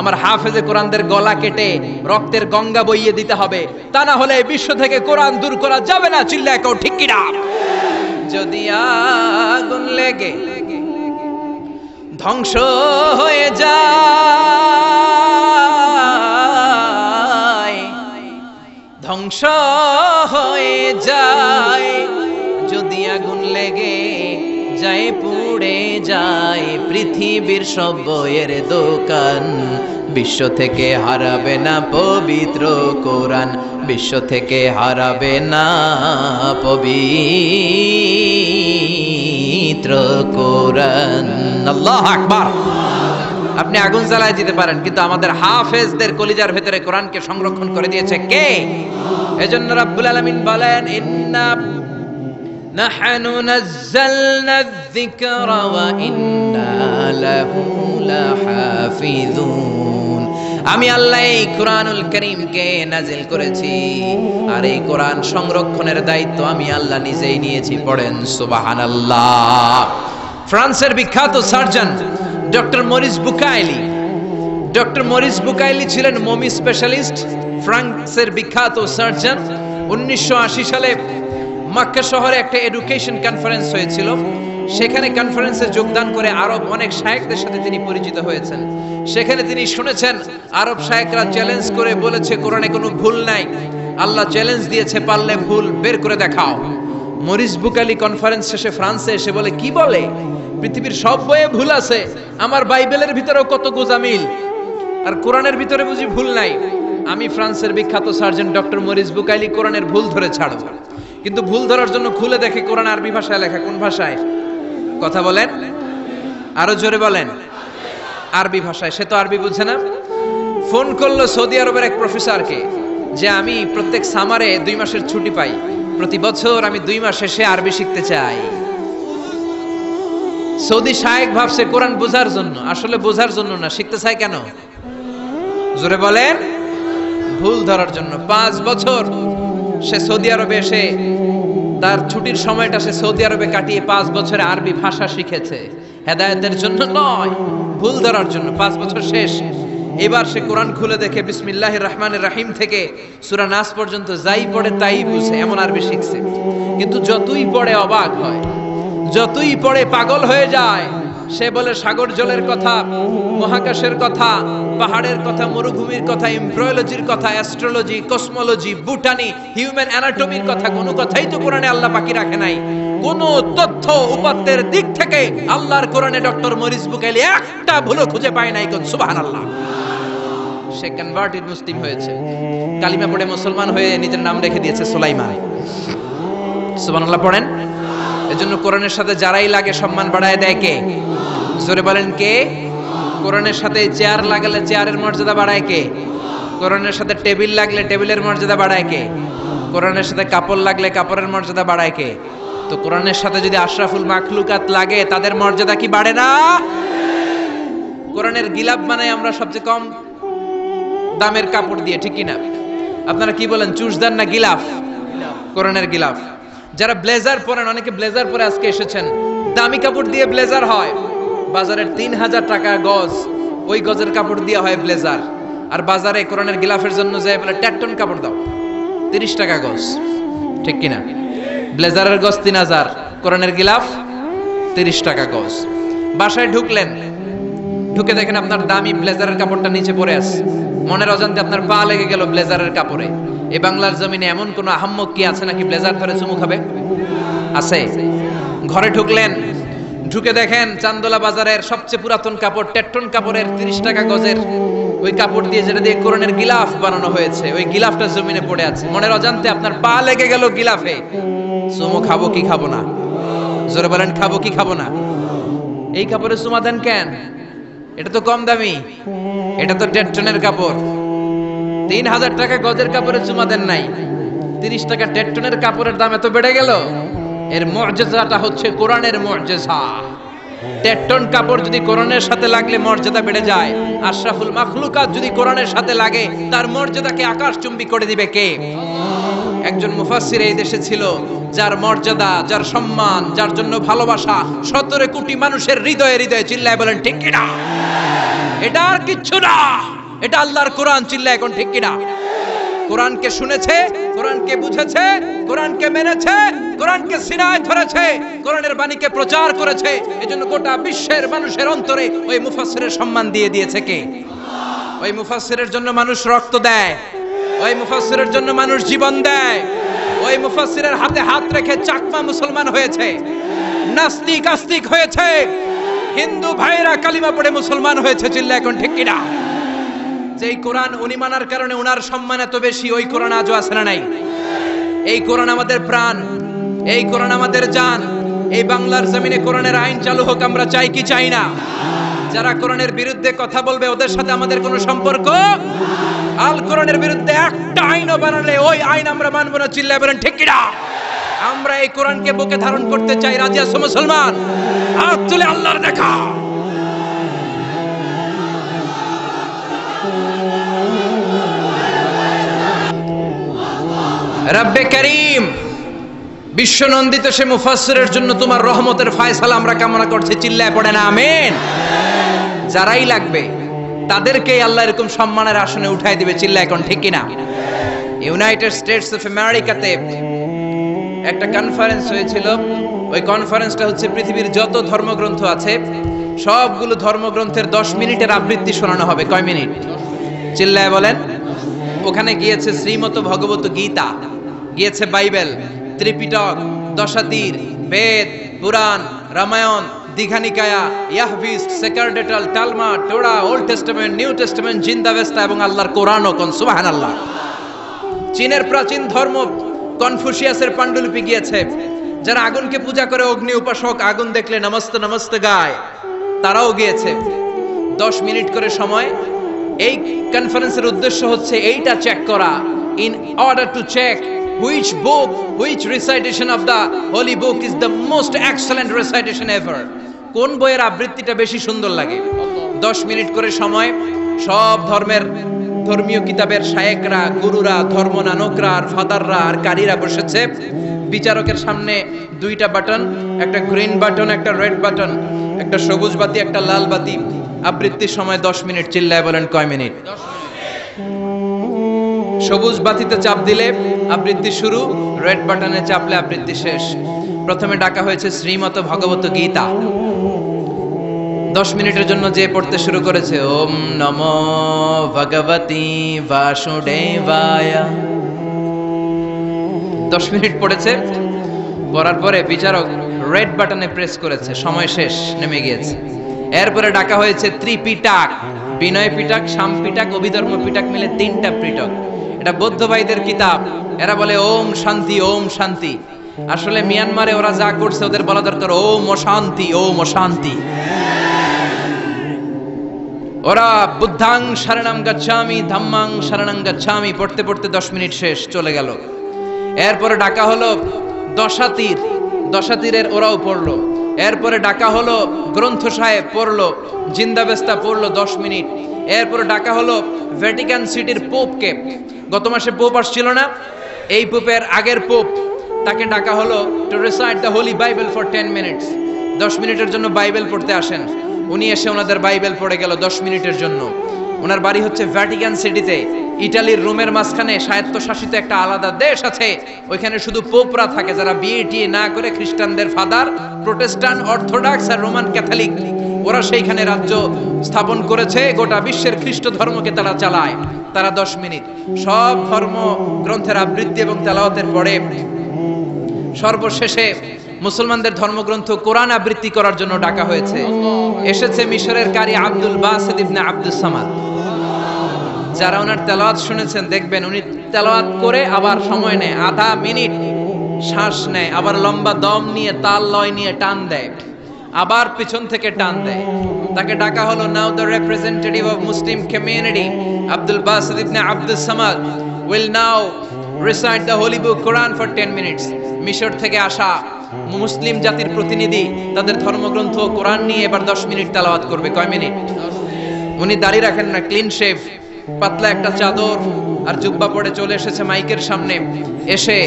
আমার হাফেজে কোরআনদের গলা কেটে রক্তের গঙ্গা বইয়ে দিতে হবে, তা না হলে বিশ্ব থেকে কোরআন দূর করা যাবে না। চিল্লা এখন ঠিক কিনা? যদি আগুন লেগে ধ্বংস হয়ে যায়, ধ্বংস হয়ে যায়, যদি আগুন লেগে যায় পুড়ে যায় পৃথিবীর সব বইয়ের দোকান, বিশ্ব থেকে হারাবে না পবিত্র কোরআন, বিশ্ব থেকে হারাবে না পবিত্র কোরআন। আল্লাহু আকবার। আপনি আগুন জ্বালায় দিতে পারেন, কিন্তু আমাদের হাফেজদের কলিজার ভেতরে কোরআনকে সংরক্ষণ করে দিয়েছে কে? এজন্য রাব্বুল আলামিন বলেন, ইন্না নাহনু নাযালনা যিকরা ওয়া ইন্না লাহু লাহাফিজুন। আমি আল্লাহ এই কোরআনুল কারীমকে নাজিল করেছি, আর এই কোরআন সংরক্ষণের দায়িত্ব আমি আল্লাহ নিজেই নিয়েছি। পড়েন সুবহানাল্লাহ। ফ্রান্সের বিখ্যাত surgeon doctor Morris Bucaille, doctor Morris Bucaille ছিলেন মমি স্পেশালিস্ট, ফ্রান্সের বিখ্যাত সার্জন। 1980 সালে মক্কা শহরে একটা এডুকেশন কনফারেন্স হয়েছিল। সেখানে কনফারেন্সে যোগদান করে আরব অনেক শায়েখদের সাথে তিনি পরিচিত হয়েছেন। সেখানে তিনি শুনেছেন আরব শায়েখরা চ্যালেঞ্জ করে বলেছে কোরআনে কোনো ভুল নাই। আল্লাহ চ্যালেঞ্জ দিয়েছে, পারলে ভুল বের করে দেখাও। মরিস বুকাইলি কনফারেন্স শেষে ফ্রান্সে এসে বলে, কি বলে? পৃথিবীর সব বইয়ে ভুল আছে, আমার বাইবেলের ভিতরেও কত গোজামিল, আর কোরআনের ভিতরে বুঝি ভুল নাই? আমি ফ্রান্সের বিখ্যাত সার্জন ডক্টর মরিস বুকাইলি কোরআনের ভুল ধরে ছাড়ব। কিন্তু ভুল ধরার জন্য খুলে দেখে কোরআন আরবি ভাষায় লেখা। কোন ভাষায়? কথা বলেন, আরো জোরে বলেন। আরবি ভাষায়। সে তো আরবি বুঝে না। ফোন করলো সৌদি আরবের এক প্রফেসরকে, যে আমি প্রত্যেক সামারে 2 মাসের ছুটি পাই, প্রতি বছর আমি 2 মাস শেষে আরবি শিখতে চাই। সৌদি শায়েখ ভাবছে কোরআন বোঝার জন্য, আসলে বোঝার জন্য না। শিখতে চায় কেন? জোরে বলেন। ভুল ধরার জন্য। 5 বছর সে সৌদি আরবে এসে তার ছুটির সময়টা সে সৌদি আরবে কাটিয়ে 5 বছরে আরবি ভাষা শিখেছে। হেদায়েতের জন্য নয়, ভুল ধরার জন্য। 5 বছর শেষ। এবার সে কোরআন খুলে দেখে বিসমিল্লাহির রহমানির রহিম থেকে সূরা নাস পর্যন্ত যাই পড়ে তাই বুঝে, এমন আরবি শিখছে। কিন্তু যতই পড়ে অবাক হয়, যতই পড়ে পাগল হয়ে যায়। সে বলে সাগর জলের কথা, মহাকাশের কথা, পাহাড়ের কথা, মরুভূমির কথা, এমব্রয়োলজির কথা, অ্যাস্ট্রোলজি, কসমোলজি, বুটানি, হিউম্যান অ্যানাটমির কথা, কোনো কথাই তো কোরআনে আল্লাহ বাকি রাখে নাই। কোন তথ্য উপাত্তের দিক থেকে আল্লাহর কোরআনে ডক্টর মরিস বুকাইলি একটা ভুলও খুঁজে পায় নাই। কোন সুবহানাল্লাহ। সে কনভার্টেড মুসলিম হয়েছে, কালিমা পড়ে মুসলমান হয়ে নিজের নাম রেখে দিয়েছে সুলাইমান। সুবহানাল্লাহ পড়েন। এজন্য কোরআনের সাথে যারাই লাগে সম্মান বাড়ায় দেয় কে? জোরে বলেন কে? কোরআনের সাথে চেয়ার লাগালে চেয়ারের মর্যাদা বাড়ায় কে? কোরআনের সাথে টেবিল লাগলে টেবিলের মর্যাদা বাড়ায় কে? কোরআনের সাথে কাপড় লাগলে কাপড়ের মর্যাদা বাড়ায় কে? তো কোরআনের সাথে যদি আশরাফুল মাখলুকাত লাগে, তাদের মর্যাদা কি বাড়ে না? কোরআনের গিলাফ বানাই আমরা সবচেয়ে কম দামের কাপড় দিয়ে, ঠিক কিনা? আপনারা কি বলেন, চুষদার না গিলাফ? কোরআনের গিলাফ। যারা ব্লেজার পরেন, অনেকে ব্লেজার পরে আজকে এসেছেন, দামি কাপড় দিয়ে ব্লেজার হয় বাজারের 3000 টাকা গজ, ওই গজের কাপড় দিয়ে হয় ব্লেজার। আর বাজারে কোরআনের গিলাফের জন্য যায় বলে ট্যাটন কাপড় দাও, 30 টাকা গজ, ঠিক কিনা? ব্লেজারের গজ 3000, কোরআনের গিলাফ 30 টাকা গজ। বাসায় ঢুকলেন, ঢুকে দেখেন আপনার দামি ব্লেজারের কাপড়টা নিচে পড়ে আছে, মনের অজান্তে আপনার পা লেগে গেল ব্লেজারের কাপড়ে। এই বাংলার জমিনে এমন কোন আহাম্মক কি আছে নাকি ব্লেজার ধরে চুমু খাবে? আছে? ঘরে ঢুকলেন, ঢুকে দেখেন চান্দোলা বাজারের সবচেয়ে পুরাতন কাপড়, টেট্টন কাপড়ের 30 টাকা গজের ওই কাপড় দিয়ে, যেটা দিয়ে কোরআনের গিলাফ বানানো হয়েছে, ওই গিলাফটা জমিনে পড়ে আছে। মনের অজান্তে আপনার পা লেগে গেল গিলাফে। চুমু খাবো কি খাবো না? জোরে বলেন, খাবো কি খাবো না? এই কাপড়ে চুমা দেন কেন? এটা তো কম দামি, এটা তো টেট্টনের কাপড়। 3000 টাকা গজের কাপড়ে চুমা দেন নাই, 30 টাকা টেট্টনের কাপড়ের দাম এত বেড়ে গেল। এর মুআজিজাটা হচ্ছে কোরআনের মুআজিজা। টেট্টন কাপড় যদি কোরআনের সাথে লাগলে মর্যাদা বেড়ে যায়, আশরাফুল মাখলুকাত যদি কোরআনের সাথে লাগে তার মর্যাদাকে আকাশচুম্বী করে দিবে কে? একজন মুফাসসির এই দেশে ছিল যার মর্যাদা, যার সম্মান, যার জন্য ভালোবাসা 17 কোটি মানুষের হৃদয়ে হৃদয়ে। চিল্লায় বলেন ঠিক কিনা? এটা আর কিচ্ছু না, এটা আল্লাহর কোরআন। চিল্লায় এখন ঠিক কিনা? কোরআনকে শুনেছে, কোরআনকে বুঝেছে, কোরআনকে মেনেছে, কোরআনকে সিনায় ধরেছে, কোরআনের বাণীকে প্রচার করেছে। এজন্য গোটা বিশ্বের মানুষের অন্তরে ওই মুফাসসিরের সম্মান দিয়ে দিয়েছে কে? ওই মুফাসসিরের জন্য মানুষ রক্ত দেয়, ওই মুফাসসিরের জন্য মানুষ জীবন দেয়, ওই মুফাসসিরের হাতে হাত রেখে চাকমা মুসলমান হয়েছে, নাস্তিক আস্তিক হয়েছে, হিন্দু ভাইরা কালিমা পড়ে মুসলমান হয়েছে। চিল্লা এখন ঠিক কিনা? যেই কোরআন উনি মানার কারণে উনার সম্মান এত বেশি, ওই কোরআন আজও আছে না নাই? এই কোরআন আমাদের প্রাণ, এই কোরআন আমাদের জান। এই বাংলার জমিনে কোরআনের আইন চালু হোক, আমরা চাই কি চাই না? যারা কোরআনের বিরুদ্ধে কথা বলবে ওদের সাথে আমাদের কোনো সম্পর্ক। আল কোরআনের বিরুদ্ধে একটা আইনও বানালে ওই আইন আমরা মানব না। চিল্লায় বলেন ঠিক কিনা? আমরা এই কোরআনকে বুকে ধারণ করতে চাই। রাজি আছো মুসলমান? হাত তুলে আল্লাহর দেখা। রব্বে করিম, বিশ্বনন্দিত সে মুফাসসিরের জন্য তোমার রহমতের ফয়সালা আমরা কামনা করছি। চিল্লায় পড়েন আমিন। যারাই লাগবে তাদেরকেই আল্লাহ এরকম সম্মানের আসনে উঠাই দিবে। চিল্লায় এখন ঠিক কিনা? ইউনাইটেড স্টেটস অফ আমেরিকাতে একটা কনফারেন্স হয়েছিল। ওই কনফারেন্সটা হচ্ছে পৃথিবীর যত ধর্মগ্রন্থ আছে সবগুলো ধর্মগ্রন্থের 10 মিনিটের আবৃত্তি শোনানো হবে। কয় মিনিট? চিল্লায় বলেন। ওখানে গিয়েছে শ্রীমত ভগবত গীতা, গিয়েছে বাইবেল, ত্রিপিটক, দশাতীর, বেদ, পুরাণ, রামায়ণ, দীঘানিকায়া, ইয়াহভিস, সেকারডেটাল, Talmud, Torah, Old Testament, New Testament, জিন্দাবেস্তা এবং আল্লাহর কোরআনও। কোন সুবহানাল্লাহ। চীনের প্রাচীন ধর্ম কনফুসিয়াসের পাণ্ডুলিপি গিয়েছে। যারা আগুনকে পূজা করে, অগ্নি উপাসক, আগুন দেখলে নমস্তে নমস্তে গায়, তারাও গিয়েছে। 10 মিনিট করে সময়। এই কনফারেন্সের উদ্দেশ্য হচ্ছে এইটা চেক করা, in order to check which book, which recitation of the holy book is the most excellent recitation ever. কোন বইয়ের আবৃত্তিটা বেশি সুন্দর লাগে। 10 মিনিট করে সময়। সব ধর্মের ধর্মীয় কিতাবের শায়েকরা, গুরুরা, ধর্মনানকরা আর ফাদাররা আর কারীরা বসেছে। বিচারকের সামনে 2টা বাটন, একটা গ্রিন বাটন, একটা রেড বাটন, একটা সবুজ বাতি, একটা লাল বাতি। আবৃত্তির সময় 10 মিনিট। চিল্লায় বলেন কয় মিনিট? সবুজ বাতিতে চাপ দিলে আবৃত্তি শুরু, রেড বাটনে চাপলে আবৃত্তি শেষ। প্রথমে ডাকা হয়েছে শ্রীমত ভগবত গীতা। 10 মিনিটের জন্য যে পড়তে শুরু করেছে, ওম নমো ভগবতি বাসুদেবায়। 10 মিনিট পড়েছে। পড়ার পরে বিচারক রেড বাটনে প্রেস করেছে, সময় শেষ, নেমে গিয়েছে। এরপরে ডাকা হয়েছে ত্রিপিটক, বিনয় পিটক, শাম পিটক, অভিধর্ম পিটক মিলে 3টা পিটক। এটা বৌদ্ধ ভাইদের কিতাব। এরা বলে ওম শান্তি, ওম শান্তি। আসলে মিয়ানমারে ওরা যা করছে ওদের বলা দরকার ওম অশান্তি, ওম অশান্তি। ওরা বুদ্ধাং শরণং গচ্ছামি, ধাম্মাং শরণং গচ্ছামি পড়তে পড়তে 10 মিনিট শেষ, চলে গেল। এরপরে ডাকা হলো দশাতীর, দশাতীরের ওরাও পড়লো। এরপরে ডাকা হলো গ্রন্থ সাহেব, পড়লো। জিন্দাবেস্তা পড়লো 10 মিনিট। এরপরে ডাকা হলো ভ্যাটিকান সিটির পোপকে। গত মাসে পোপ আসছিল না? এই পোপের আগের পোপ, তাকে ডাকা হলো to recite the Holi Bible for 10 minutes. 10 মিনিটের জন্য বাইবেল পড়তে আসেন। উনি এসে ওনাদের বাইবেল পড়ে গেল 10 মিনিটের জন্য। ওনার বাড়ি হচ্ছে ভ্যাটিকান সিটিতে, ইটালির রোমের মাঝখানে স্বায়ত্তশাসিত একটা আলাদা দেশ আছে। ওইখানে শুধু পোপরা থাকে, যারা বিয়ে টিয়ে না করে খ্রিস্টানদের ফাদার, প্রোটেস্টান্ট, অর্থোডক্স আর রোমান ক্যাথলিক ওরা সেইখানে রাজ্য স্থাপন করেছে, গোটা বিশ্বের খ্রিস্ট ধর্মকে তারা চালায়। তারা 10 মিনিট সব ধর্ম গ্রন্থের আবৃত্তি এবং তেলাওয়াতের পরে সর্বশেষে মুসলমানদের ধর্মগ্রন্থ কোরআন আবৃত্তি করার জন্য ডাকা হয়েছে। এসেছে মিশরের কারি Abdul Basit ibn Abdus Samad. যারা ওনার তেলাওয়াত শুনেছেন দেখবেন উনি তেলাওয়াত করে আবার সময় নেয়, আধা মিনিট শ্বাস নেয়, আবার লম্বা দম নিয়ে তাল লয় নিয়ে টান দেয়, আবার পিছন থেকে টান দেয়। তাকে ডাকা হলো, now the representative of Muslim community Abdul Basit ibn Abdus Samad will now recite the holy book Quran for 10 minutes. মিশর থেকে আসা মুসলিম জাতির প্রতিনিধি তাদের ধর্মগ্রন্থ কোরআন নিয়ে এবার 10 মিনিট তেলাওয়াত করবে। কয় মিনিট? উনি দাড়ি রাখেন না, ক্লিন শেভ, পাতলা একটা চাদর আর জুব্বা পরে চলে এসেছে মাইকের সামনে। এসে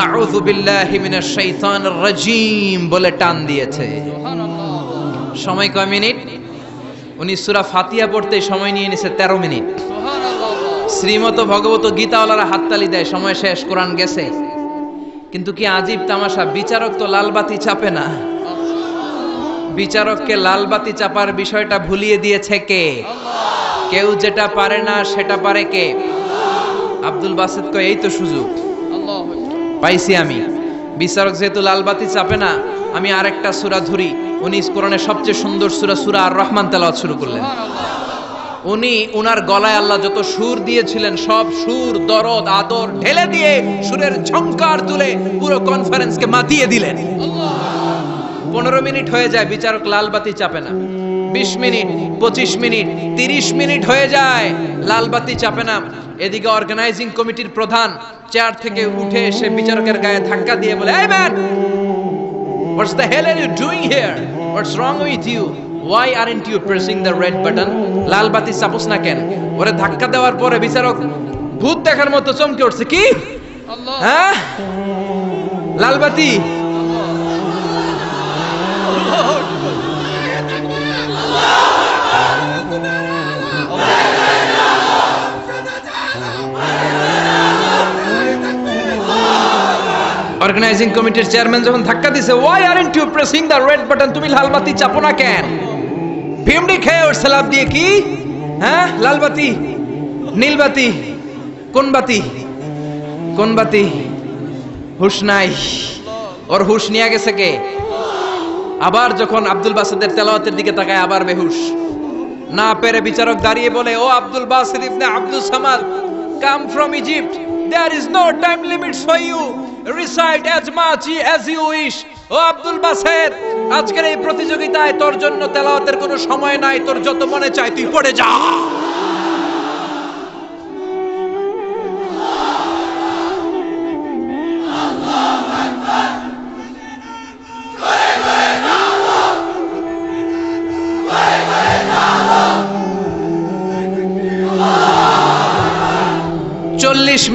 আউযু বিল্লাহি মিনাশ শাইতানির রাজিম বলে টান দিয়েছে। সময় কয় মিনিট? উনি সূরা ফাতিহা পড়তে সময় নিয়ে নিছে 13 মিনিট। শ্রীমত ভগবত গীতাওয়ালারা হাততালি দেয়, সময় শেষ, কোরআন গেছে। কিন্তু কি আজীব তামাশা, বিচারক তো লালবাতি চাপে না। বিচারককে লালবাতি চাপার বিষয়টা ভুলিয়ে দিয়েছে কে? কেউ যেটা পারে না সেটা পারে কে? আব্দুল বাসিত কয় এই তো সুযোগ পাইছি আমি। বিচারক যেহেতু লালবাতি চাপে না, আমি আরেকটা সূরা ধরি। উনি কোরআনের সবচেয়ে সুন্দর সূরা আর রহমান তেলাওয়াত শুরু করলেন। উনি উনার গলায় আল্লাহ যত সুর দিয়েছিলেন সব সুর, দরদ, আদর ঢেলে দিয়ে সুরের ঝংকার তুলে পুরো কনফারেন্সকে মাতিয়ে দিলেন। 15 মিনিট হয়ে যায়, বিচারক লালবাতি চাপে না। 20 মিনিট, 25 মিনিট, 30 মিনিট হয়ে যায়, লালবাতি চাপে না। এদিকে অর্গানাইজিং কমিটির প্রধান চেয়ার থেকে উঠে এসে বিচারকের গায়ে ধাক্কা দিয়ে বলে, এই man, what's the hell are you doing here? What's wrong with you? Why aren't you pressing the red button? লাল বাতি চাপুস না কেন? ওরে ধাক্কা দেওয়ার পরে বিচারক ভূত দেখার মতো চমকে উঠছে। কি? হ্যাঁ, লাল বাতি। অর্গানাইজিং কমিটির চেয়ারম্যান যখন ধাক্কা দিছে, why aren't you pressing the red button? তুমি লাল বাতি চাপো না কেন? ভিমডি খেয়ে উঠছে লাভ দিয়ে। কি? হ্যাঁ, লাল বাতি, নীল বাতি, কোন বাতি? কোন বাতি? হুশ নাই, ওর হুশ নিয়ে গেছে কে? আবার যখন আব্দুল বাসিতের তেলাওয়াতের দিকে তাকায় আবার বেহুশ। না পেরে বিচারক দাঁড়িয়ে বলে, ও Abdul Basit ibn Abdus Samad, come from Egypt, there is no time limits for you, recite as much as you wish. ও আব্দুল বাসিত, আজকের এই প্রতিযোগিতায় তোর জন্য তেলাওয়াতের কোনো সময় নাই, তোর যত মনে চায় তুই পড়ে যা।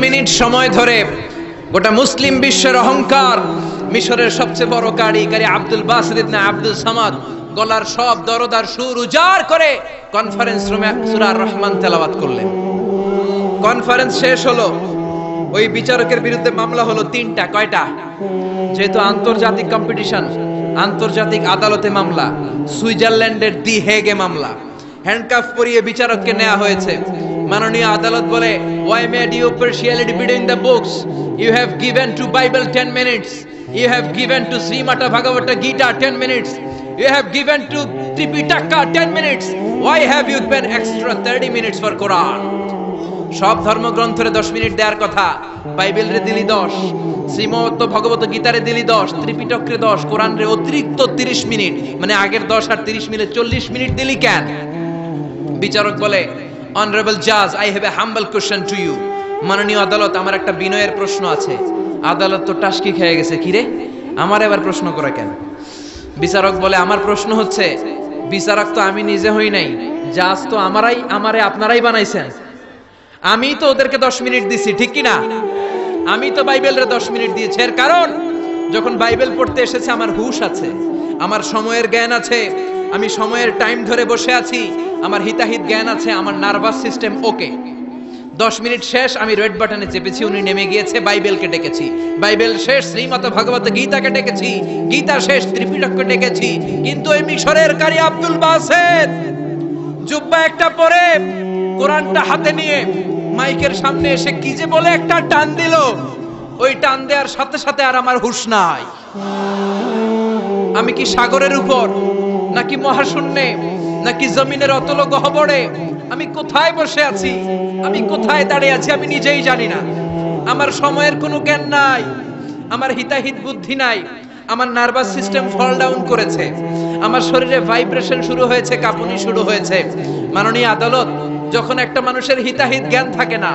মিনিট সময় ধরে গোটা মুসলিম বিশ্বের অহংকার, মিশরের সবচেয়ে বড় কারি Abdul Basit ibn Abdus Samad গলার সব দরদার সুর উজাড় করে কনফারেন্স রুমে সূরা আর রহমান তেলাওয়াত করলেন। কনফারেন্স শেষ হলো, ওই বিচারকের বিরুদ্ধে মামলা হলো 3টা। কয়টা? যেহেতু আন্তর্জাতিক কম্পিটিশন, আন্তর্জাতিক আদালতে মামলা, সুইজারল্যান্ডের দি হেগে মামলা। হ্যান্ডকাফ পরিয়ে বিচারককে নেওয়া হয়েছে। মাননীয় আদালত বলে, why made you partiality between the books? You have given to Bible 10 minutes. You have given to Srimata Bhagavata Gita 10 minutes. You have given to Tripitaka 10 minutes. Why have you given extra 30 minutes for Quran? সব ধর্মগ্রন্থের 10 minute দেওয়ার কথা, বাইবেলরে দিলি 10, শ্রীমত ভগবত গীতারে দিলি 10, ত্রিপিটকরে 10, কোরআনরে অতিরিক্ত 30 minute, মানে আগের 10 আর 30 মিলে 40 minute দিলি কেন? বিচারক বলে, অনারেবল জাজ, I have a humble question to you. মাননীয় আদালত, আমার একটা বিনয়ের প্রশ্ন আছে। আদালত তো টাসকি খেয়ে গেছে, কি রে আমার এবার প্রশ্ন করা কেন? বিচারক বলে, আমার প্রশ্ন হচ্ছে, বিচারক তো আমি নিজে হই নাই, জাজ তো আমারে আপনারাই বানাইছেন। আমি তো ওদেরকে 10 মিনিট দিছি, ঠিক কি না? আমি তো বাইবেলরে 10 মিনিট দিয়েছি। এর কারণ, যখন বাইবেল পড়তে এসেছে আমার হুশ আছে, আমার সময়ের জ্ঞান আছে, আমি সময়ের টাইম ধরে বসে আছি, আমার হিতাহিত জ্ঞান আছে, আমার নার্ভাস সিস্টেম ওকে। 10 মিনিট শেষ, আমি রেড বাটনে চেপেছি, উনি নেমে গিয়েছে, বাইবেলকে ডেকেছি, বাইবেল শেষ, শ্রীমত ভগবত গীতাকে ডেকেছি, গীতা শেষ, ত্রিপিটককে ডেকেছি। কিন্তু এই মিশরের কারি আব্দুল বাসেত জুব্বা একটা পরে কোরআনটা হাতে নিয়ে মাইকের সামনে এসে কি যে বলে একটা টান দিল, ওই টান দেওয়ার সাথে সাথে আর আমার হুঁশ নাই। আমি কি সাগরের উপর, নাকি মহাশূন্যে, নাকি জমিনের অতল গহ্বরে? আমি কোথায় বসে আছি, আমি কোথায় দাঁড়িয়ে আছি, আমি নিজেই জানি না। আমার সময়ের কোনো জ্ঞান নাই, আমার হিতাহিত বুদ্ধি নাই, আমার নার্ভাস সিস্টেম ফল ডাউন করেছে, আমার শরীরে ভাইব্রেশন শুরু হয়েছে, কাঁপুনি শুরু হয়েছে। মাননীয় আদালত, যখন একটা মানুষের হিতাহিত জ্ঞান থাকে না,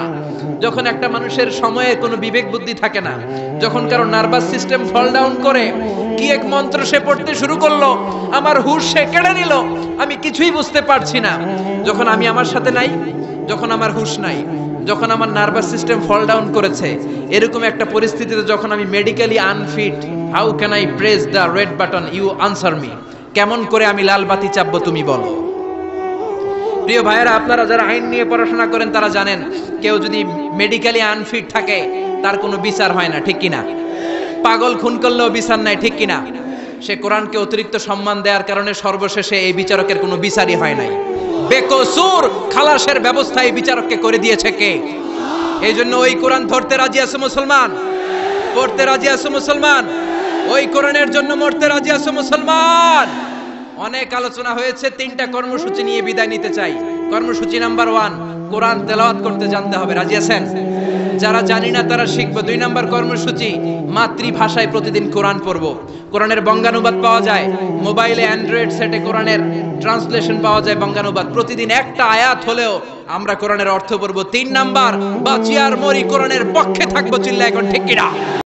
যখন একটা মানুষের সময়ে কোনো বিবেক বুদ্ধি থাকে না, যখন কারো নার্ভাস সিস্টেম ফল ডাউন করে, কি এক মন্ত্র সে পড়তে শুরু করলো, আমার হুঁশ সে কেড়ে নিল, আমি কিছুই বুঝতে পারছি না। যখন আমি আমার সাথে নাই, যখন আমার হুঁশ নাই, যখন আমার নার্ভাস সিস্টেম ফল ডাউন করেছে, এরকম একটা পরিস্থিতিতে যখন আমি medically unfit, how can I press the red button, you answer me? কেমন করে আমি লাল বাতি চাপবো তুমি বলো? প্রিয় ভাইয়েরা, আপনারা যারা আইন নিয়ে পড়াশোনা করেন তারা জানেন, কেউ যদি মেডিকেলি আনফিট থাকে তার কোনো বিচার হয় না, ঠিক কিনা? পাগল খুন করলেও বিচার নাই, ঠিক কিনা? সে কোরআনকে অতিরিক্ত সম্মান দেওয়ার কারণে সর্বশেষে এই বিচারকের কোনো বিচারই হয় নাই। বেকসুর খালাসের ব্যবস্থা এই বিচারককে করে দিয়েছে কে? এই জন্য ওই কোরআন ধরতে রাজি আছে মুসলমান, পড়তে রাজি আছে মুসলমান, ওই কোরআনের জন্য মরতে রাজি আছে মুসলমান। অনেক আলোচনা হয়েছে, 3টা কর্মসূচি নিয়ে বিদায় নিতে চাই। কর্মসূচি নাম্বার 1, কোরআন তেলাওয়াত করতে জানতে হবে, রাজি আছেন? যারা জানি না তারা শিখবো। 2 নাম্বার কর্মসূচি, মাতৃভাষায় প্রতিদিন কোরআন পড়বো। কোরআনের বঙ্গানুবাদ পাওয়া যায় মোবাইলে, অ্যান্ড্রয়েড সেটে কোরআনের ট্রান্সলেশন পাওয়া যায়, বঙ্গানুবাদ। প্রতিদিন একটা আয়াত হলেও আমরা কোরআনের অর্থ পড়বো। 3 নাম্বার, বাঁচি আর মরি কোরআনের পক্ষে থাকবো, চিল্লা এখন ঠিক কিনা?